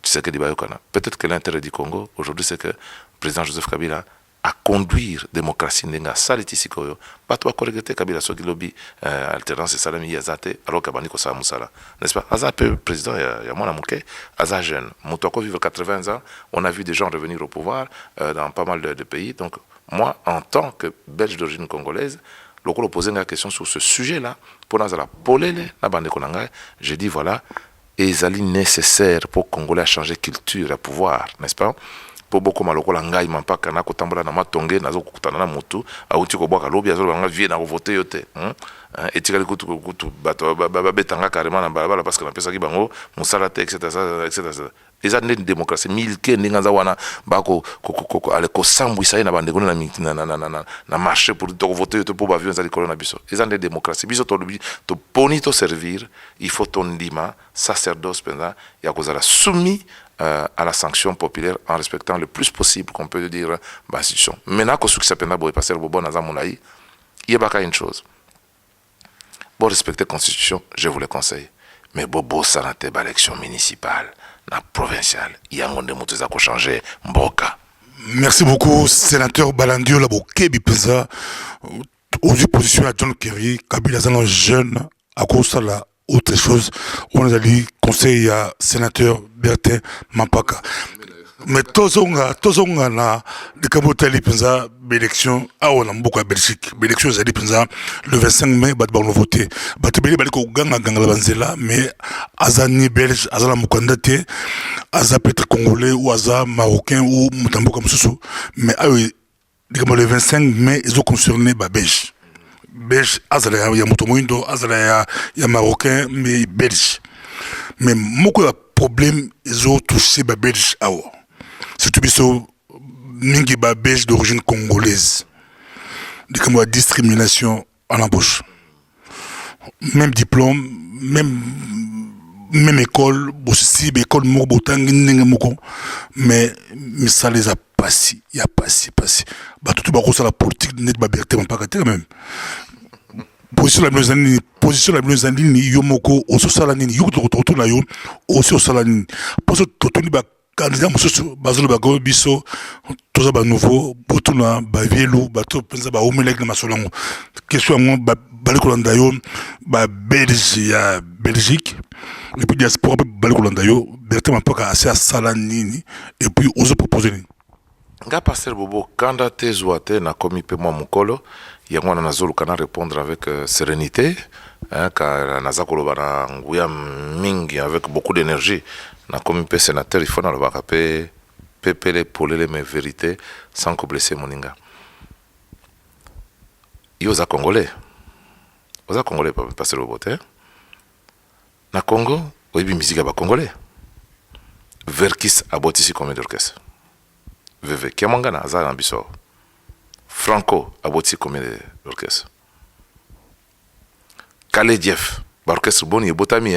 Tshisekedi bayokana. Peut-être que l'intérêt du Congo aujourd'hui c'est que le président Joseph Kabila a conduire démocratie ndenga saliti sikoyo bato ba correcter Kabila soki lobby alternance salami yazate alors que baniko sa musala, n'est-ce pas? Aza peu président ya mwana muke aza jeune mutoko vivre 80 ans, on a vu des gens revenir au pouvoir dans pas mal de pays. Donc moi en tant que belge d'origine congolaise, lorsqu'on pose une question sur ce sujet-là, pour nous la polele, la bande konanga, je dis voilà, ils allaient nécessaire pour Congolais changer culture et pouvoir, n'est-ce pas? Pour beaucoup maloko la ngai mampa kana ko tambola na matonge nazo kutana na mutu auti ko boka lobi azo banga vie na ko voter yote et tikali kutu bato betanga carrément na balabala parce que na pesa ki bango musala te etc. Les années de démocratie milke ndinga wana bako ale ko sambwisa na bande kona na marché pour to voter yote pour ba vieux za likolo na biso. Les années de démocratie biso to lobi to poni to servir, il faut ton ndima sacerdoce pendant ya kozala soumis à la sanction populaire en respectant le plus possible qu'on peut dire l'institution. Maintenant que ce qui s'appelle pour passer le bon dans il y a une chose. Pour respecter la constitution, je vous le conseille. Mais bobo ça n'a pas l'élection municipale, la provinciale, il y a un monde qui a changé. Mboka.
Merci beaucoup, sénateur Balandio Laboké Bipeza. Aux oppositions à John Kerry, Kabila Zan jeune, à cause de la autre chose, on a dit conseil à sénateur Bertin Mampaka. Mais tozonga na de Kabotali Penza, l'élection à Olamboka Belgique. L'élection c'est Penza le 25 mai, bat bon voter. Bat beli baliko ganga ganga banzela, mais azani belge, azala mukandate, aza peut-être congolais ou aza marocain ou mutamboka mususu. Mais le 25 mai, ils ont concerné belge. Belge, azala ya mutomoindo, azala ya marocain, mais belge. Mais beaucoup de problèmes, ils ont touché belge à eux. Surtout biso mingi belge d'origine congolaise. De comme la discrimination à l'embauche. Même diplôme, même école, aussi école mais ça les a passé, il y a passé. Bah tout bako ça la politique net ba berté pas quand même. Position la blonzani ni yomoko oso sala nini yuko to na yo oso sala nini. Parce que to ni ba candidat mususu bazolo bago biso toza ba nouveau botuna ba vielu bato penza ba omelek na masolango. Question moi ba balikolanda yo ba Belgique et puis diaspora balikolanda yo berté Mampaka assez sala nini et puis oso proposer nini.
Nga pasteur Bobo kanda te zoate na komi pe moi mukolo yango na nazolu kana répondre avec sérénité car nazakolo bana nguya mingi avec beaucoup d'énergie na komi pe sénateur il faut na lobaka pe pepele polele mes vérités sans que blesser moninga yo za congolais pasteur Bobo te na Congo oyebi musique ba congolais Verkis abotisi combien d'orchestres VV Kiamangana Azar Ambiso Franco aboti combien d'orchestres Kalediev l'orchestre Boni et Botami,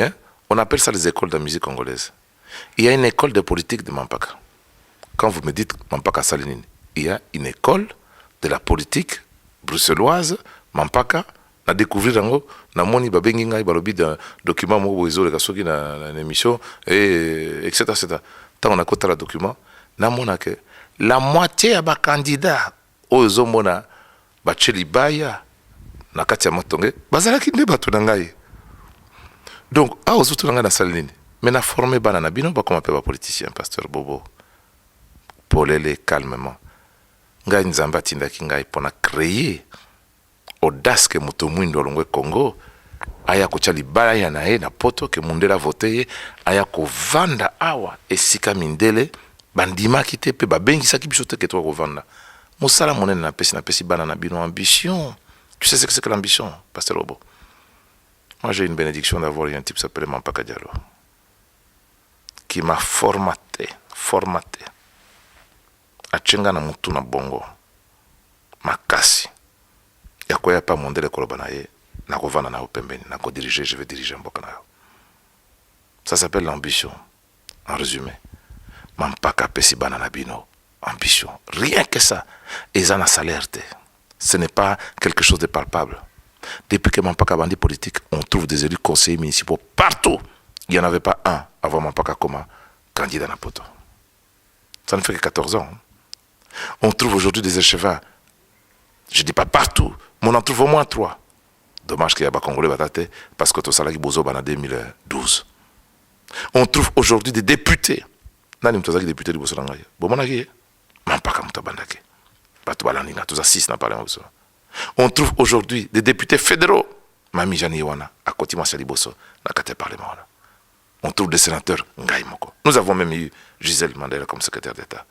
on appelle ça les écoles de musique congolaise. Il y a une école de politique de Mampaka. Quand vous me dites Mampaka Salinine, il y a une école de la politique bruxelloise Mampaka na découvrir ngo na moni babengi ngai balobi d'un document mo bozo le kasoki na émission et etc. Tant on a coté le document na mona que la moitié ya ba candidat ozo mona ba Chelibaya na kati ya matonge bazalaki nde bato na ngai. Donc a ozo to na ngai na salle nini Mais na formé banana bino ba comme appelle politicien pasteur Bobo. Polele calmement. Ngai nzamba tindaki ngai pona créer audace que moto mwindo longwe Congo aya kocha libala ya nae na poto ke mundela vote aya ko vanda awa esika mindele bandima kite pe babengisa ki biso te ke to ko vanda. Mosala monene na pesi bana na bino ambition. Tu sais ce que c'est que l'ambition, pasteur Bobo? Moi j'ai une bénédiction d'avoir un type qui s'appelle Mampaka Diallo qui m'a formaté achenga na mutu na bongo makasi ya koya pa mondele koloba na ye na kovana na opembeni na ko diriger, je vais diriger mboka na yo. Ça s'appelle l'ambition. En résumé, Mampaka pesi bana na bino ambition, rien que ça. Et ça na salaire te. Ce n'est pas quelque chose de palpable. Depuis que Mampaka bandi politique, on trouve des élus conseillers municipaux partout. Il n'y en avait pas un avant Mampaka comme candidat na poto. Ça ne fait que 14 ans. On trouve aujourd'hui des échevins. Je ne dis pas partout, mais on en trouve au moins 3. Dommage qu'il y a pas Congolais batate parce que tout ça là qui bozo en 2012. On trouve aujourd'hui des députés. Nani mtozaki député du Bosolanga. Bomonaki Mampaka mutabandake. Batu balandinga tous 6 na parlement. On trouve aujourd'hui des députés fédéraux. Mami Jani Wana à côté Marcel Bosso na kate parlement. On trouve des sénateurs Ngai Moko. Nous avons même eu Gisèle Mandela comme secrétaire d'État.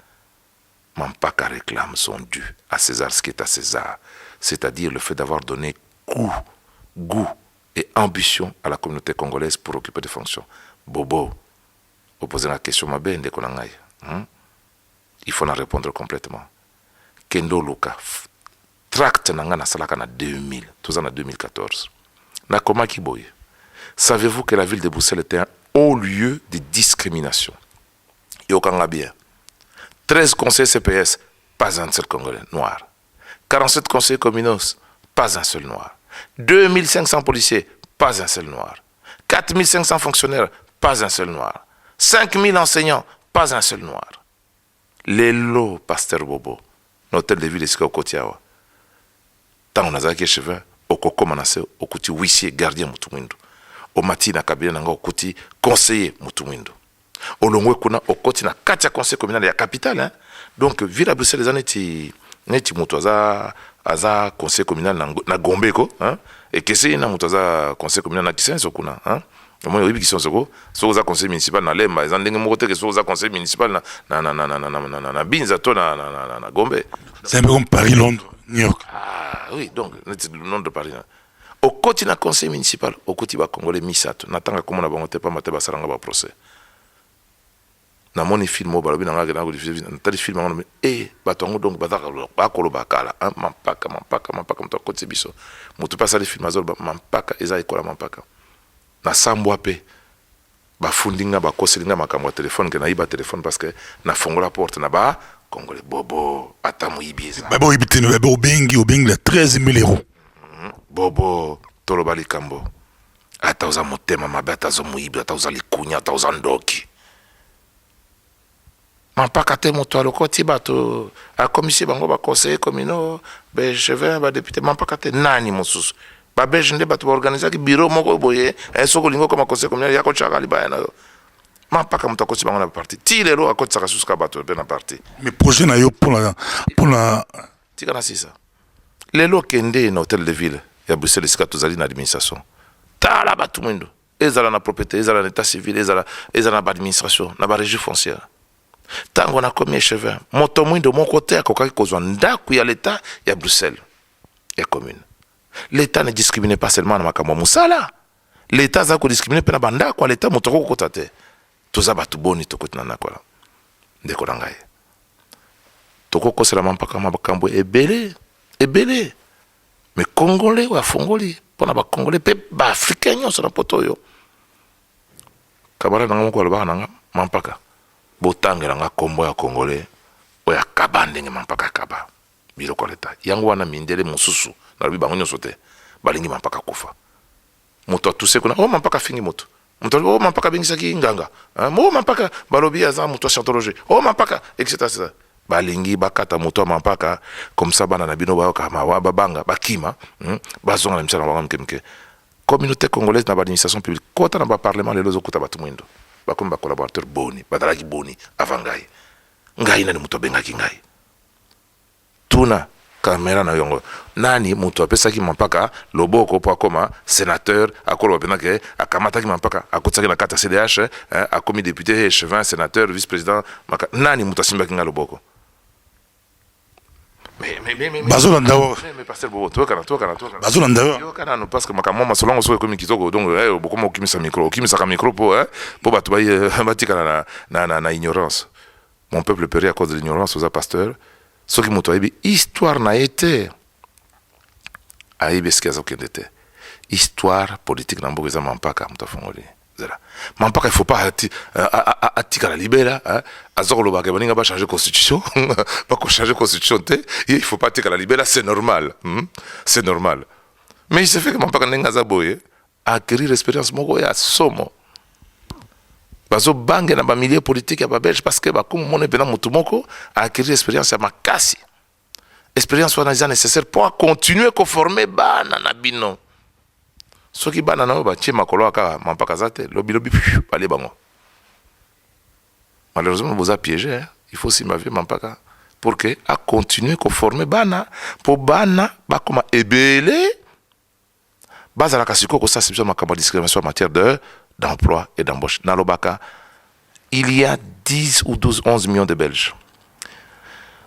Mampaka réclame son dû à César ce qui est à César, c'est-à-dire le fait d'avoir donné goût et ambition à la communauté congolaise pour occuper des fonctions. Bobo, vous posez la question, ma belle, il faut en répondre complètement. Kendo Luka, tract nanga na salaka na 2000, tout ça en 2014. Na koma kiboye. Savez-vous que la ville de Bruxelles était un haut lieu de discrimination? Yokanga bien. 13 conseillers CPS, pas un seul Congolais noir. 47 conseillers communaux, pas un seul noir. 2500 policiers, pas un seul noir. 4500 fonctionnaires, pas un seul noir. 5000 enseignants, pas un seul noir. Les lots, pasteur Bobo, l'hôtel de ville ici au Kotiawa. Tant on a zaki cheveux, au Koko Manase, au Koti huissier, gardien Mutumwindo. Au Matina Kabila Nanga, au Koti conseiller Mutumwindo. Au Longwe Kuna, au Koti na Katia conseil communal de la capitale. Hein? Donc, ville à Bruxelles, les années, neti mutu aza conseil communal na Gombe ko, hein? Et que c'est na mutu aza conseil communal na Kisenso kuna, hein? Moi oyibi Kisenso ko, so za conseil municipal na Lemba, ezandenge moko te que so za conseil municipal na Binza to na Gombe.
C'est un peu comme Paris, Londres, New York.
Ah oui, donc le nom de Paris. Au côté na conseil municipal, au côté ba Congolais misato, natanga comme na bango te pa mate ba saranga ba procès. Na moni film au balobi na ngaka na ko diffuser na tali film ngano batongo donc bazaka ba kolo bakala Mampaka mto côté biso mutu pasa les films azol Mampaka eza ekola Mampaka na sambwa pe ba fundinga ba koselinga makambo ya téléphone ke na iba téléphone parce que na fongola porte na ba Congolais bobo ata muibiza
Babo ibitino babo bengi la 13 000 euros.
Bobo toloba likambo ata uza motema mabata zo muibi ata uza likunya ata uza ndoki. Mampaka te moto alokoti bato a commissaire bango ba conseiller communaux be chevin ba député Mampaka te nani mosusu ba belge nde bato ba organiser ki bureau moko boye soko lingo comme conseiller communal ya ko chaka libaya na Mampaka moto akoti bango na parti ti lelo akoti saka suska bato pe na parti
mais projet na yo pour la
tika na sisa lelo kende na hôtel de ville ya Bruxelles sika tozali na administration tala bato mwendo ezala na propriété ezala na état civil ezala na administration na ba régie foncière. Tango na komi échevin moto mwindo mon côté akokaki kozwa ndaku ya l'état ya Bruxelles ya commune. L'état ne discrimine pas seulement na makambo musala. L'état za ko discriminer pe na banda kwa l'état moto ko kota te. Toza batu boni to kotina na kola. Ndeko na ngai. Toko kosela Mampaka makambo ebele. Mais Congolais wa fongoli pona ba Congolais pe ba africain nyonso na poto yo. Kabala na ngoko alba na Mampaka. Botangela nga kombo ya Congolais oya kaba ndenge Mampaka kaba biloko leta yango wana mindele mususu na lobi bango nyonso te balingi Mampaka kufa moto atuse kuna Mampaka fingi moto Mampaka bingisaki nganga Mampaka balobi aza moto scientologie Mampaka etc. balingi bakata moto Mampaka comme ça bana na bino bayoka mawa babanga bakima bazonga na misala bango mkemke communauté congolaise na administration publique kota na ba parlement lelo zokuta batu mwindo bakomi ba collaborateur boni badalaki boni avant ngai ngai nani muto bengaki ngai tuna kamera na yongo nani muto apesaki mampaka loboko po akoma sénateur akolo benake akamataki mampaka akotsaki na kata CDH akomi député échevin sénateur vice-président nani muto asimbaki ngai loboko mais pasteur Bobo toi kana parce que makamwa masolongo so komi kitoko donc bokoma okimisa micro po batu batika na ignorance mon peuple périt à cause de l'ignorance aux pasteurs ceux qui m'ont dit histoire n'a été ce qu'il était histoire politique n'a pas mampaka mtafongoli zela mampaka il faut pas atika la libéra azoko loba ke baninga ba changer constitution pas ko changer constitution il faut pas atika la libéra c'est normal c'est normal mais il se fait que mampaka nenga boye acquérir expérience moko ya somo bazo bange na ba milieu politique ya ba belge parce que ba comme mon epena mutu moko acquérir expérience ya makasi expérience wana est nécessaire pour continuer à former bana na bino soki bana na ba tie makolo aka mampaka zate lobi balé bango malheureusement vous a piégé il faut s'y maver mampaka pour que à continuer à former bana pour bana ba koma ebele bazala kasiko ko sensibiliser makamba discrimination en matière d'emploi et d'embauche dans l'Obaka il y a 10 ou 12 11 millions de Belges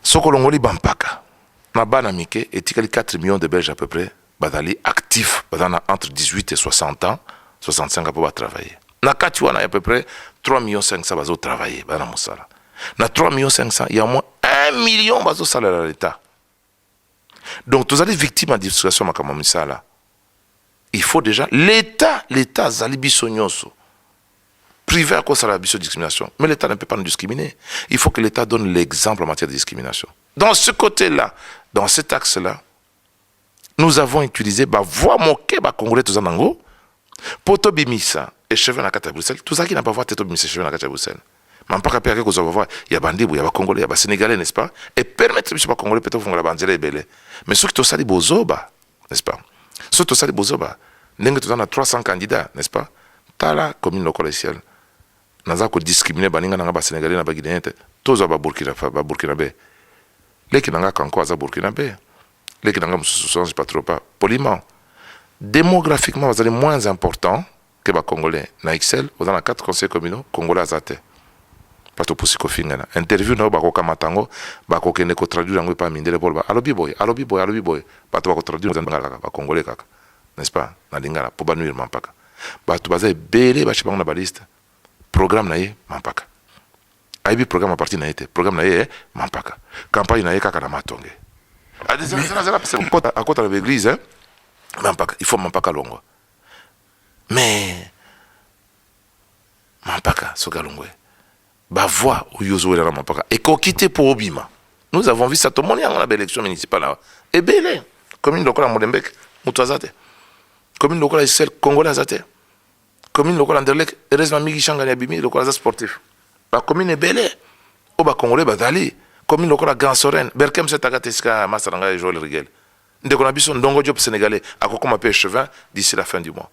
sokolongoli bampaka na bana mike etikali 4 millions de Belges à peu près badali actifs badana entre 18 et 60 ans 65 ans pour travailler na kati wana à peu près 3 millions 500 bazo travailler bana musala na 3 millions 500 il y a au moins 1 million bazo salaire à l'état donc tous les victimes de discrimination makama misala il faut déjà l'état zali biso nyonso privé à cause de la discrimination mais l'état ne peut pas nous discriminer il faut que l'état donne l'exemple en matière de discrimination dans ce côté-là dans cet axe-là nous avons utilisé ba voix moquée ba congolais tous en ango poto bimisa et cheveux na kata Bruxelles tout ça qui n'a pas voir tête bimisa cheveux na kata Bruxelles mais pas capable que vous voir il y a bandit il y a ba congolais il y a ba sénégalais n'est-ce pas et permettre biso ba congolais peut-être fongola banzela ebele mais ceux qui to sali bozoba n'est-ce pas ceux to sali bozoba ndenge to na 300 candidats n'est-ce pas tala commune locale ciel naza ko discriminer baninga na ba sénégalais na ba guinéen tozo ba burkinabé leki nanga kanko aza burkinabé leki nanga mususu pas trop pas poliment démographiquement vous allez moins important que ba congolais na Excel vous dans 4 conseils communaux congolais azate pas to pusiko fingana interview na ba ko kamatango ba ko kene ko traduire ngo pa mindele bolba alobi boy pas to ba ko traduire dans ba congolais kaka n'est-ce pas na lingala pour banuire mampaka ba to baza belé ba chipanga na ba liste programme na ye mampaka aibi programme à partir na été programme na ye mampaka campagne na ye kaka na matonge à des à côté de l'église mampaka il faut mampaka longo mais mampaka soka longo ba voix ou yozo na mampaka et ko quitter pour obima nous avons vu ça tout le monde en la élection municipale et belé commune lokola Modembek mutwazate commune lokola Isel congolais azate commune lokola Anderlecht heureusement migi changa ya bimi lokola sportif la commune est belé au ba congolais badali commune lokola Grand Soren Berkem setakateska masaranga et Joël Rigel ndeko na biso ndongo job sénégalais akokoma pe chevin d'ici la fin du mois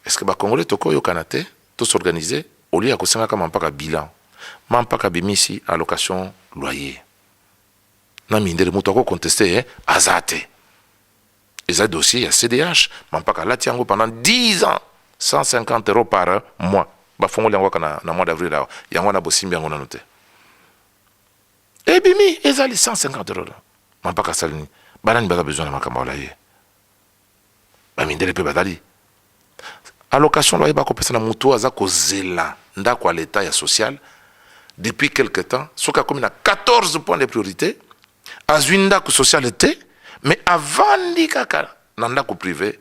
est-ce que ba congolais toko yo kanate tout s'organiser au lieu ko senga kama mpaka bilan mampaka bimisi allocation loyer na mindele muto ko contester azate et ça dossier il y a CDH mampaka latiango pendant 10 ans 150 € par mois ba fongoli yango kana na mois d'avril là yango na bosimbi yango na noté et bimi ezali 150 € mampaka salini banani baza besoin na makamba la ye ba mindele pe badali allocation loyer ba ko pesa na muto aza ko zela ndako à l'état ya social depuis quelque temps soka comme na 14 points de priorité azwinda ko socialité mais avant ndikaka na ndako privé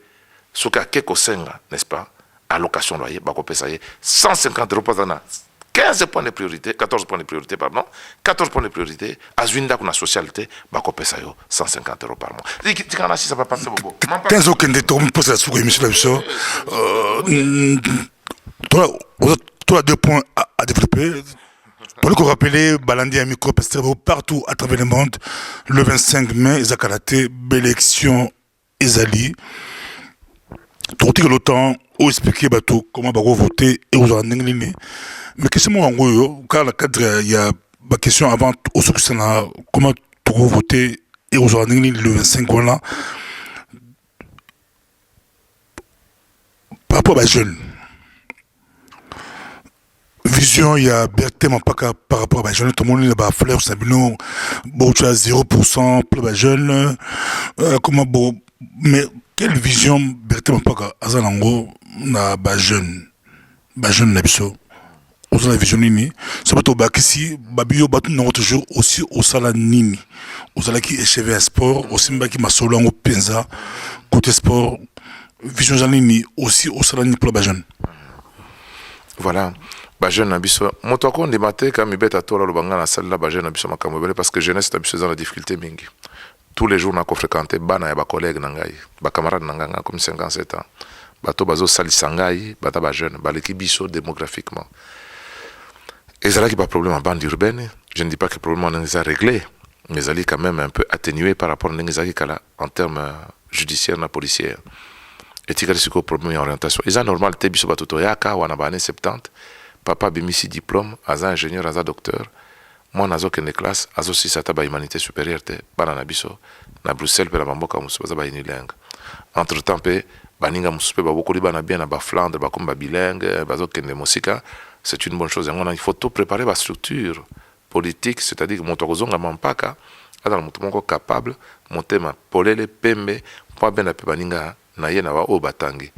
soka keko senga n'est-ce pas allocation loyer ba ko pesa ye 150 € par an 15 points de priorité 14 points de priorité pardon 14 points de priorité azwinda ko na socialité ba ko pesa yo 150 € par mois tikana si ça va passer bobo
15 ans kende to me pose la sous émission la biso toi 2 points à développer. Pour le rappeler, Balandi a micro partout à travers le monde. Le 25 mai, Zakalate, belle élection Ezali. tokotika le temps o expliquer bato comment bako voter et aux en nini mais question moi ngoyo car le cadre il y a ba question avant au sokusana comment toko voter et aux en nini le 25 là par rapport à jeunes vision il y a Berthe Mampaka par rapport à jeunes tout le monde là bas fleur sabino bon tu as 0% pour les jeunes comment bon mais quelle vision Berthe Mampaka azanango na ba jeune na biso aux la vision nini ça peut ba kisi ba bio batu na toujours aussi au sala nini aux ala qui échevé sport aussi mbaki masolo ngo penza côté sport vision janini aussi au sala ni pour ba jeune
voilà ba jeune na biso moto ko ndimate ka mibeta tola lo banga na salle la ba jeune na biso makambo parce que jeunesse na biso dans la difficulté mingi tous les jours na ko fréquenter bana ya ba collègue na ngai ba camarade na nganga comme 57 ans bato bazo salisa ngai bata ba jeune ba l'équipe biso démographiquement et ça là qui pas problème en bande urbaine je ne dis pas que le problème on est réglé mais ça est quand même un peu atténué par rapport à n'engaki kala en termes judiciaires na policiers et tika siko problème d'orientation ils a normal te biso bato to yaka wana ba année 70 papa bimisi diplôme aza ingénieur aza docteur moi nazo kende classe azo si sata ba humanité supérieure te bana na biso na Bruxelles pe na bamboka musu baza ba unilingue entre temps pe baninga musu pe ba bokoli bana bien na ba Flandre ba comme ba bilingue bazo kende musika c'est une bonne chose il faut tout préparer ba structure politique c'est-à-dire que moto kozonga mampaka ada moto moko capable motema polele pembe po bena pe baninga na ye na wa o batangi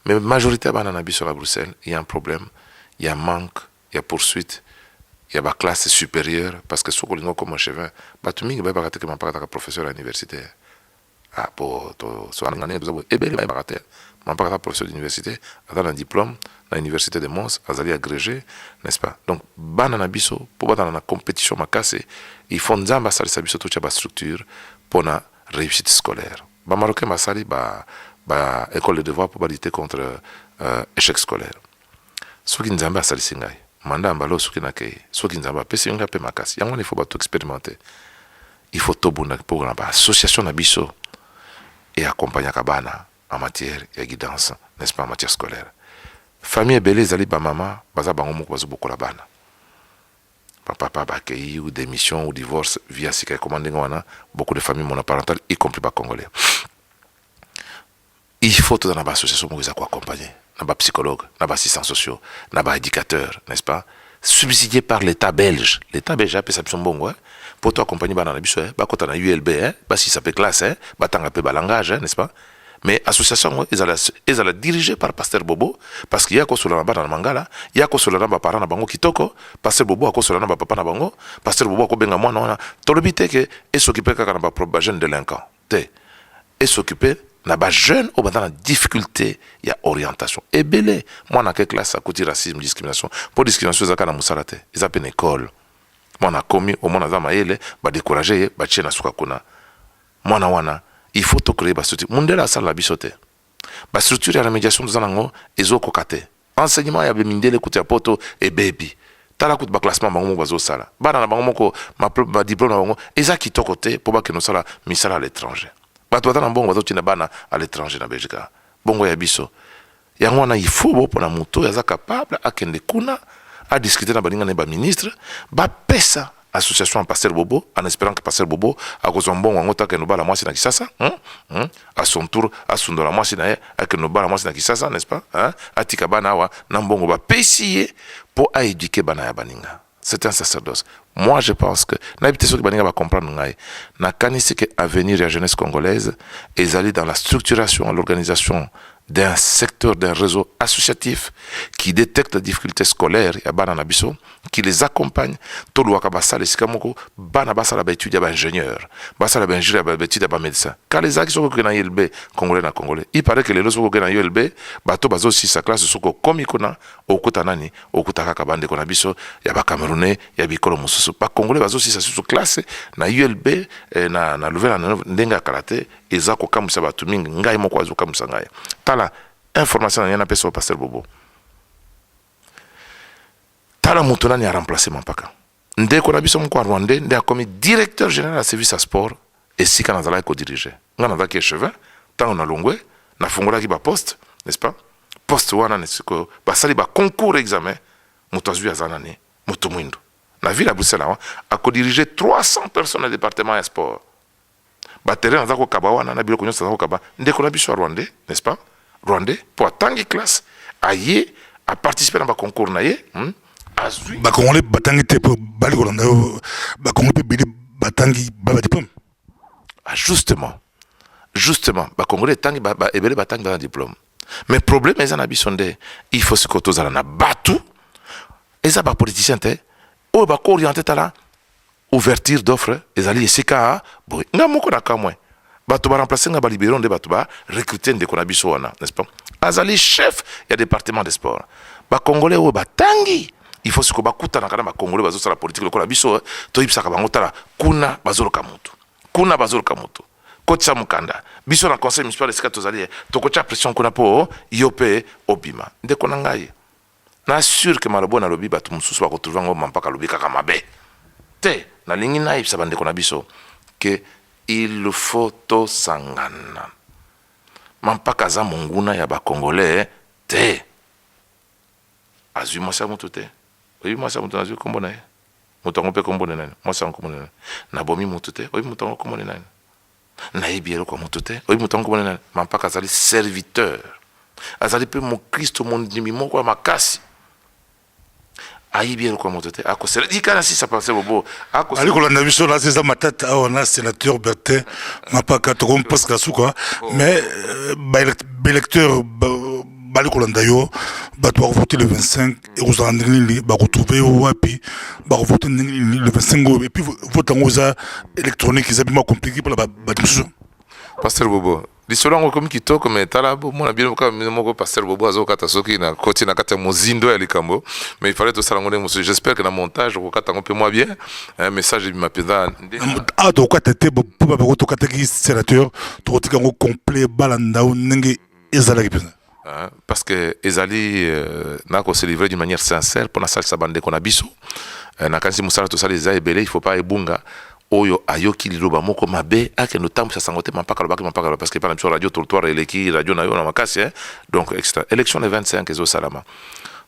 mais majorité bana na biso na Bruxelles il y a un problème il y a manque, il y a poursuite, il y a ma classe supérieure, parce que ce qu'on a comme chevin, tu m'as dit que je suis professeur à l'université. Ah, pour soit en année, et bien, je suis professeur d'université, dans un diplôme, à l'université de Mons, à agrégé, n'est-ce pas? Donc, banana biso, pour dans la compétition, il faut que ça biso toute la structure pour la réussite scolaire. Les Marocains, école de devoir pour lutter contre l'échec scolaire. Soki nzamba asalisi ngai manda mbalo soki na kei soki nzamba pesi nga pe makasi yango il faut ba tout expérimenter il faut tout bunda pour na ba association na biso et accompagner kabana en matière de guidance n'est-ce pas en matière scolaire famille belé zali ba mama baza bango moko bazo bokola bana papa ba kei ou démission ou divorce via sika commanding wana beaucoup de familles monoparentales y compris ba congolais il faut tout dans ba association pour les accompagner n'a psychologue, n'a assistants sociaux, n'a éducateur, n'est-ce pas? Subsidié par l'État belge. L'État belge a fait ça bon, pour t'accompagner dans la biso, quand on a ULB, si ça peut classe, t'en a peu langage, n'est-ce pas? Mais l'association, ils allaient dirigée par Pasteur Bobo, parce qu'il y a quoi sur la dans le mangala, il y a quoi sur la parent na bango kitoko, Pasteur Bobo a quoi sur la papa na bango, Pasteur Bobo a quoi benga moi non, tout le but est que et s'occuper quand on a pas jeune délinquant, et s'occuper na ba jeune au dans la difficulté il y a orientation et belé moi na quelle classe à côté racisme discrimination pour discrimination za kana musalate ils appellent école moi na commis au moins na maele ba décourager ba tchena suka kuna moi na wana il faut to créer ba structure mundela sala la bisote ba structure ya remédiation dans nango ezoko kate enseignement ya bemindele kutia poto et baby tala kut ba classement bango bazo sala bana na bango moko ma diplôme na bango eza kitoko te pour ba que no sala misala à l'étranger bato batana bongo bato tina bana à l'étranger na Belgique bongo ya biso yango wana il faut bo pona moto yaza capable akende kuna a discuter na baninga na ba ministre ba pesa association Pasteur Bobo en espérant que Pasteur Bobo a kozwa mbongo ngota ke no bala mwasi na Kisasa à son tour a sundola mwasi na ye ke no bala mwasi na Kisasa n'est-ce pas atika bana wa na mbongo ba pesier pour a éduquer bana ya baninga. C'est un sacerdoce. Moi, je pense que n'habitez ceux qui va comprendre na kanisi que avenir de la jeunesse congolaise est allé dans la structuration, l'organisation d'un secteur, d'un réseau associatif qui détecte les difficultés scolaires et bana nabiso, qui les accompagne. Tout le wakabasa les sikamoko bana basa la étudier ingénieur, basa la ingénieur ba étudier ba médecin. Quand les actions que na ULB congolais na congolais, il paraît que les loso que na ULB bato bazo si sa classe soko komikona okuta nani okuta ka bande kona biso ya ba camerounais ya bikolo mususu ba congolais bazo si sa sous classe na ULB na nouvelle ndenga karaté ezako kamusa batu mingi ngai moko azo kamusa ngai. Tala information na pesa au Pasteur Bobo. Tala mutuna ni a remplacé Mampaka. Ndeko na biso mko rwandais nde a commis directeur général à service à sport et si kana zala ko diriger. Ngana zaki chevin tant na longwe na fungola ki ba poste n'est-ce pas? Poste wana n'est-ce que basali ba concours examen moto azui azanane moto mwindo. Na ville à Bruxelles a co-dirigé 300 personnes au département de sport. Ba terrain za ko kaba wana na biloko nyonso za ko kaba ndeko na biso rwandais, n'est-ce pas? Rwandais pour atteindre classe aye a participer dans ba concours na ye, azui
ba congolais batangi te pour bali kolanda ba congolais bili batangi ba diplôme.
Ah, justement, ba congolais tangi ba ebele batangi ba diplôme. Mais problème est en abisonde, il faut se cotoser na batu. Et ça ba politicien te o ba ko orienté tala ouverture d'offres ezali esika boy nga moko na kamwe. Batu ba remplacer nga ba libéron de batu ba recruter ndeko na biso wana, n'est-ce pas? Azali chef ya département des sports. Ba congolais o batangi il faut se ko bakuta na kana ba congolais bazo sala politique lokola biso to ibsaka bango tala kuna bazoloka mutu. Kuna bazoloka mutu. Kocha mukanda biso na conseil municipal esika tozali tokocha pression kuna po yope obima ndeko na ngai na sûr que malobo na lobi batu mususu ba retrouver ngo mampaka lobi kaka mabe te na lingi na ibsa bandeko na biso que il faut to sangana mampaka za monguna ya ba congolais te azui mwasa mutu te oyi mwasa mutu azui kombo na ye mutu ngo pe kombo na nani mwasa kombo na nani na bomi mutu te oyi mutu ngo kombo na nani na yebielo kwa mutu te oyi mutu ngo kombo na nani mampaka azali serviteur azali pe mo Kristo mon ndimi moko ya makasi ayibielo kwa mutu te akosela dikana si ça passe bobo akosela
ali kolanda biso na c'est ça matata on sénateur Bertin mapaka to comme parce que souka mais électeur bali kolanda yo ba to voter le 25 et vous rendez ba retrouver wapi ba voter le 25 et puis vote en osa électronique c'est bien compliqué pour la ba
Pasteur Bobo lisolongo comme kitoko mais tala mona bien moko Pasteur Bobo azokata soki na koti na kata mozindo ya likambo mais il fallait tout ça ngone monsieur j'espère que na montage ko kata un peu moins bien un message de ma peda
ah to kata te bo ba ko to kata ki sénateur to tika ngo complet balanda nenge ezala ki pena
parce que ezali na ko se livrer d'une manière sincère pour na salsa bande qu'on a biso na kansi musala to sala za ebele il faut pas ebunga oyo ayoki liloba moko mabe ake no tambu sa sangote mampaka lobaki parce que par exemple radio territoire eleki radio na yo na makasi donc etc. Élection le 25 ezo salama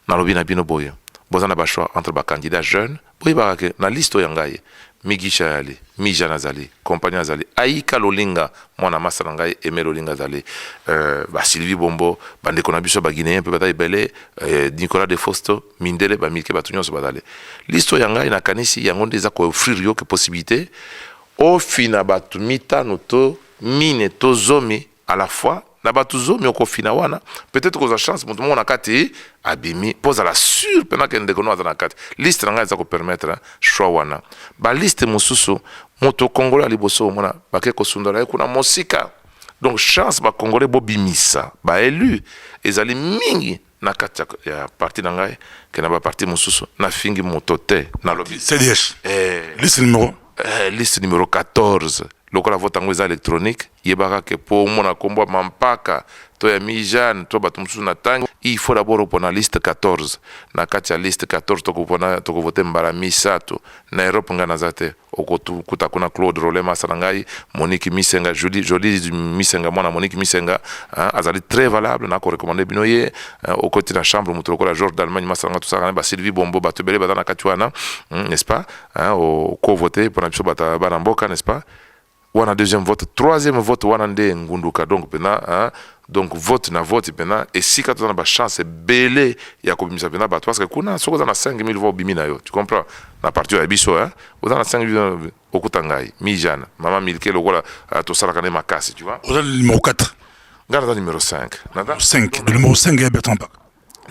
na lobi na bino boye bozana ba choix entre ba candidats jeunes boye ba ke na liste yangaye Migisha yali Mijana zali compagnie zali Aika Lolinga mwana masa ngai Aimé Lolinga zali ba Sylvie Bombo bande kona biso ba Guinéen pe bataille belé Nicolas de Fausto Mindele ba milke batunyo so badale liste yangai na kanisi yango ndeza ko offrir yo que possibilité au fina batu mita noto mine to zomi à la fois na batu zomi oko fina wana peut-être que za chance mutu mona kati abimi pose à la sur pendant que ndeko no na kati liste nga za ko permettre choix wana ba liste mususu moto congolais liboso mona ba ke ko sundala kuna mosika donc chance ba congolais bo bimisa ba élu ezali mingi na kati ya parti nangai ke na ba parti mususu na fingi moto te na lobi
CDH liste numéro
14 lokola vote yango eza électronique yebaka ke po mona kombo mampaka to ya Mijane to bato mususu na tango il faut d'abord pona liste 14 na kati ya liste 14 toko voter mbala misato na Europe ngana zate okotu kutakuna Claude Rolema Sarangai Monique Misenga Jolie Misenga mwana Monique Misenga azali très valable na ko recommander binoye au côté de la chambre mutu lokola Georges d'Allemagne Masanga tout ça ba Sylvie Bombo bato belé bazana kati wana n'est-ce pas au ko voter pour biso bata bana mboka n'est-ce pas wana deuxième vote troisième vote wana nde ngunduka donc pena donc vote na vote pena et si quand on a ba chance belé ya ko bimisa pena ba parce que kuna soko za na 5000 voix bimina yo tu comprends na partir ya biso on a 5000 okutangai Mijana mama milke lokola to sala kana makasi tu vois
on a le numéro 4
garde numéro 5
le numéro 5 est Bertrand Pak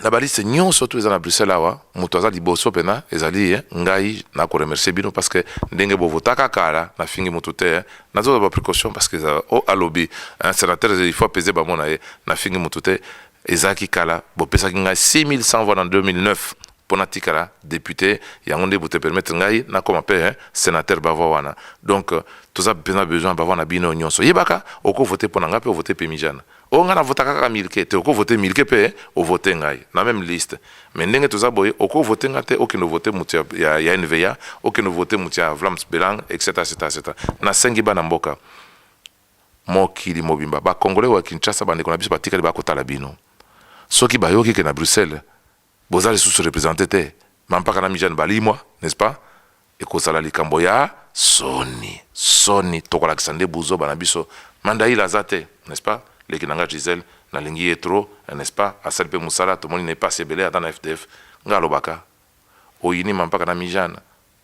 na baliste nyonso to ezana Bruxelles awa moto aza liboso pena ezali ngai na ko remercier bino parce que ndenge bo votaka kala na fingi moto te nazo ba précaution parce que o alobi un sénateur il faut peser ba mona na fingi moto te ezaki kala bo pesa ngai 6100 voix en 2009 pona tikala député yango nde bote permettre ngai na koma pe sénateur bava wana donc tous a besoin bava na bino nyonso yebaka oko voter pona ngape o voter pe Mijana on a voté kaka milke te oko voter milke pe o voter ngai na même liste mais ndenge toza boye oko voter ngate okino voter mutia ya NVA okino voter mutia Vlams Belang etc na sengi bana mboka mokili mobimba ba congolais wa Kinshasa bande kona biso batikali ba kotala bino soki bayoki ke na Bruxelles bozali sous représenté mampaka na mijane balimwa n'est-ce pas ekozala likambo ya soni tokolakisa nde buzoba na biso mandaila aza te n'est-ce pas leki nanga Gisèle nalingi ye trop n'est-ce pas asali mpe mosala tomoni ne pas ebele ata na FDF nga alobaka oyini mampaka na mijane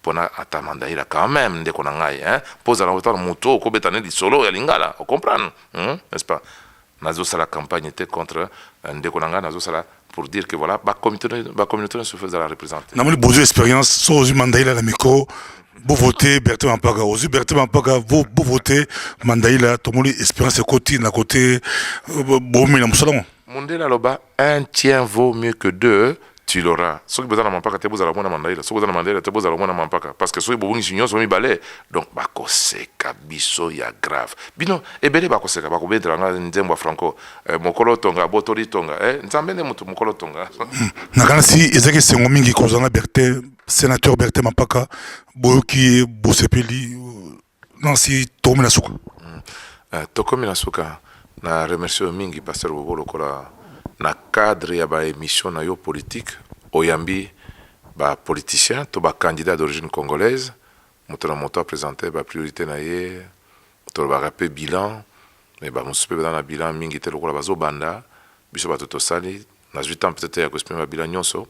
mpona ata mandaila quand même ndeko na ngai mpo ozala otala moto okobeta ne lisolo ya lingala ocomprendre n'est-ce pas nazosala campagne te contre ndeko na ngai nazosala pour dire que voilà ba communauté se faisait la représenter.
Namoni besoin expérience so ozu mandaila la micro vous votez Bertrand Mampaka ozu Bertrand Mampaka vous votez mandaila tomoni expérience côté na côté bomi na musala
mondela loba un tien vaut mieux que deux tu l'auras. Ce qui besoin de Mampaka te bozala mona mandaila ce qui besoin de mandaila te bozala mona Mampaka parce que so bobungi sinyo so mi balé donc bakoseka biso ya grave bino ebele bakoseka bakobedra nga nzembo franco mokolo tonga botori tonga nzambe ne mutu mokolo tonga
nakana si ezaki sengo mingi kozanga Bertrand sénateur Bertrand Mampaka boyoki bosepeli non si tokomi na suka
tokomi na suka na remercie mingi pasteur Bobo lokola na cadre ya ba émission na yo politique oyambi ba politicien to ba candidat d'origine congolaise moto na moto a présenté ba priorité na ye to ba rapé bilan mais ba mosupe na bilan mingi te lokola bazo banda biso ba toto sali na 8 ans peut-être ya exprimer ba bilan nyonso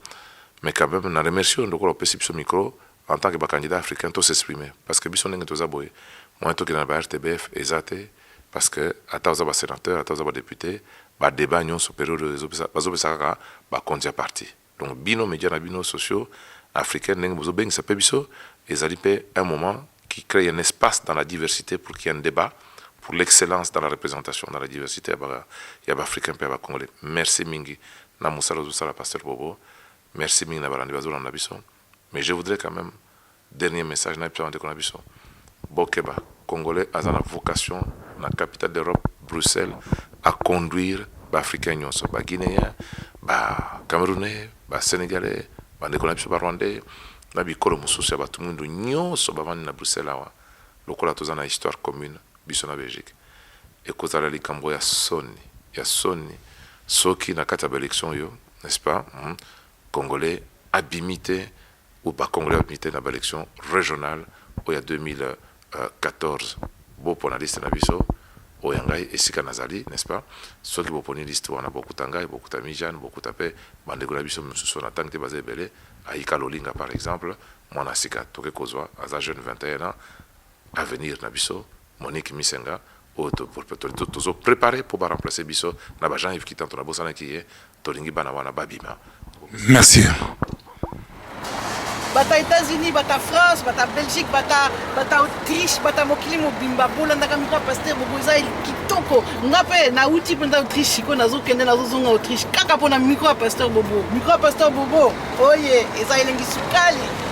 mais quand même na remercie lokola pesi biso micro en tant que ba candidat africain to s'exprimer parce que biso ndenge to za boye moi to ki na ba RTBF ezate parce que ata za ba sénateur ata za ba député ba débat nyonso période bazopesaka bakonzi ya parti donc bino média na bino sociaux africains ndenge bozobengisa mpe biso ezali mpe un moment qui crée un espace dans la diversité pour qu'il y ait un débat pour l'excellence dans la représentation dans la diversité ya baafricain mpe ya bacongolais merci mingi na mosala ozosala pasteur Bobo merci mingi na balandi bazolanda biso mais je voudrais quand même dernier message na biso ndeko na biso bokeba congolais aza na vocation na capitale d'Europe Bruxelles à conduire ba africain nyonso ba guinéen ba camerounais ba sénégalais ba ndeko na biso ba rwandais na bikolo mosusu ya bato mundu nyonso bavandi na Bruxelles awa lokola toza na histoire commune biso na Belgique ekozala likambo ya soni soki na kati ya baélection yo n'est-ce pas congolais abimité ou ba congolais abimité na baélection régionale oya 2014 bo pona liste na biso oyangai esika nazali n'est-ce pas soki boponi liste wana bokuta ngai bokuta mijane bokuta pe bandeko na biso mosusu na tanke te baza ebele aika lolinga par exemple mwana sika toke kozwa aza jeune 21 ans avenir na biso Monique Misenga tozo préparé pour remplacer biso na ba Jean-Yves Kitanto na bosana ki ye tolingi bana wana babima.
Merci.
Bata États-Unis, bata France, bata Belgique, bata Autriche, bata mokili mobimba bolandaka mika pasteur Bobo eza kitoko ngape na uti penda Autriche ko nazokende nazozonga Autriche kaka pona micro pasteur Bobo oye eza elengi sukali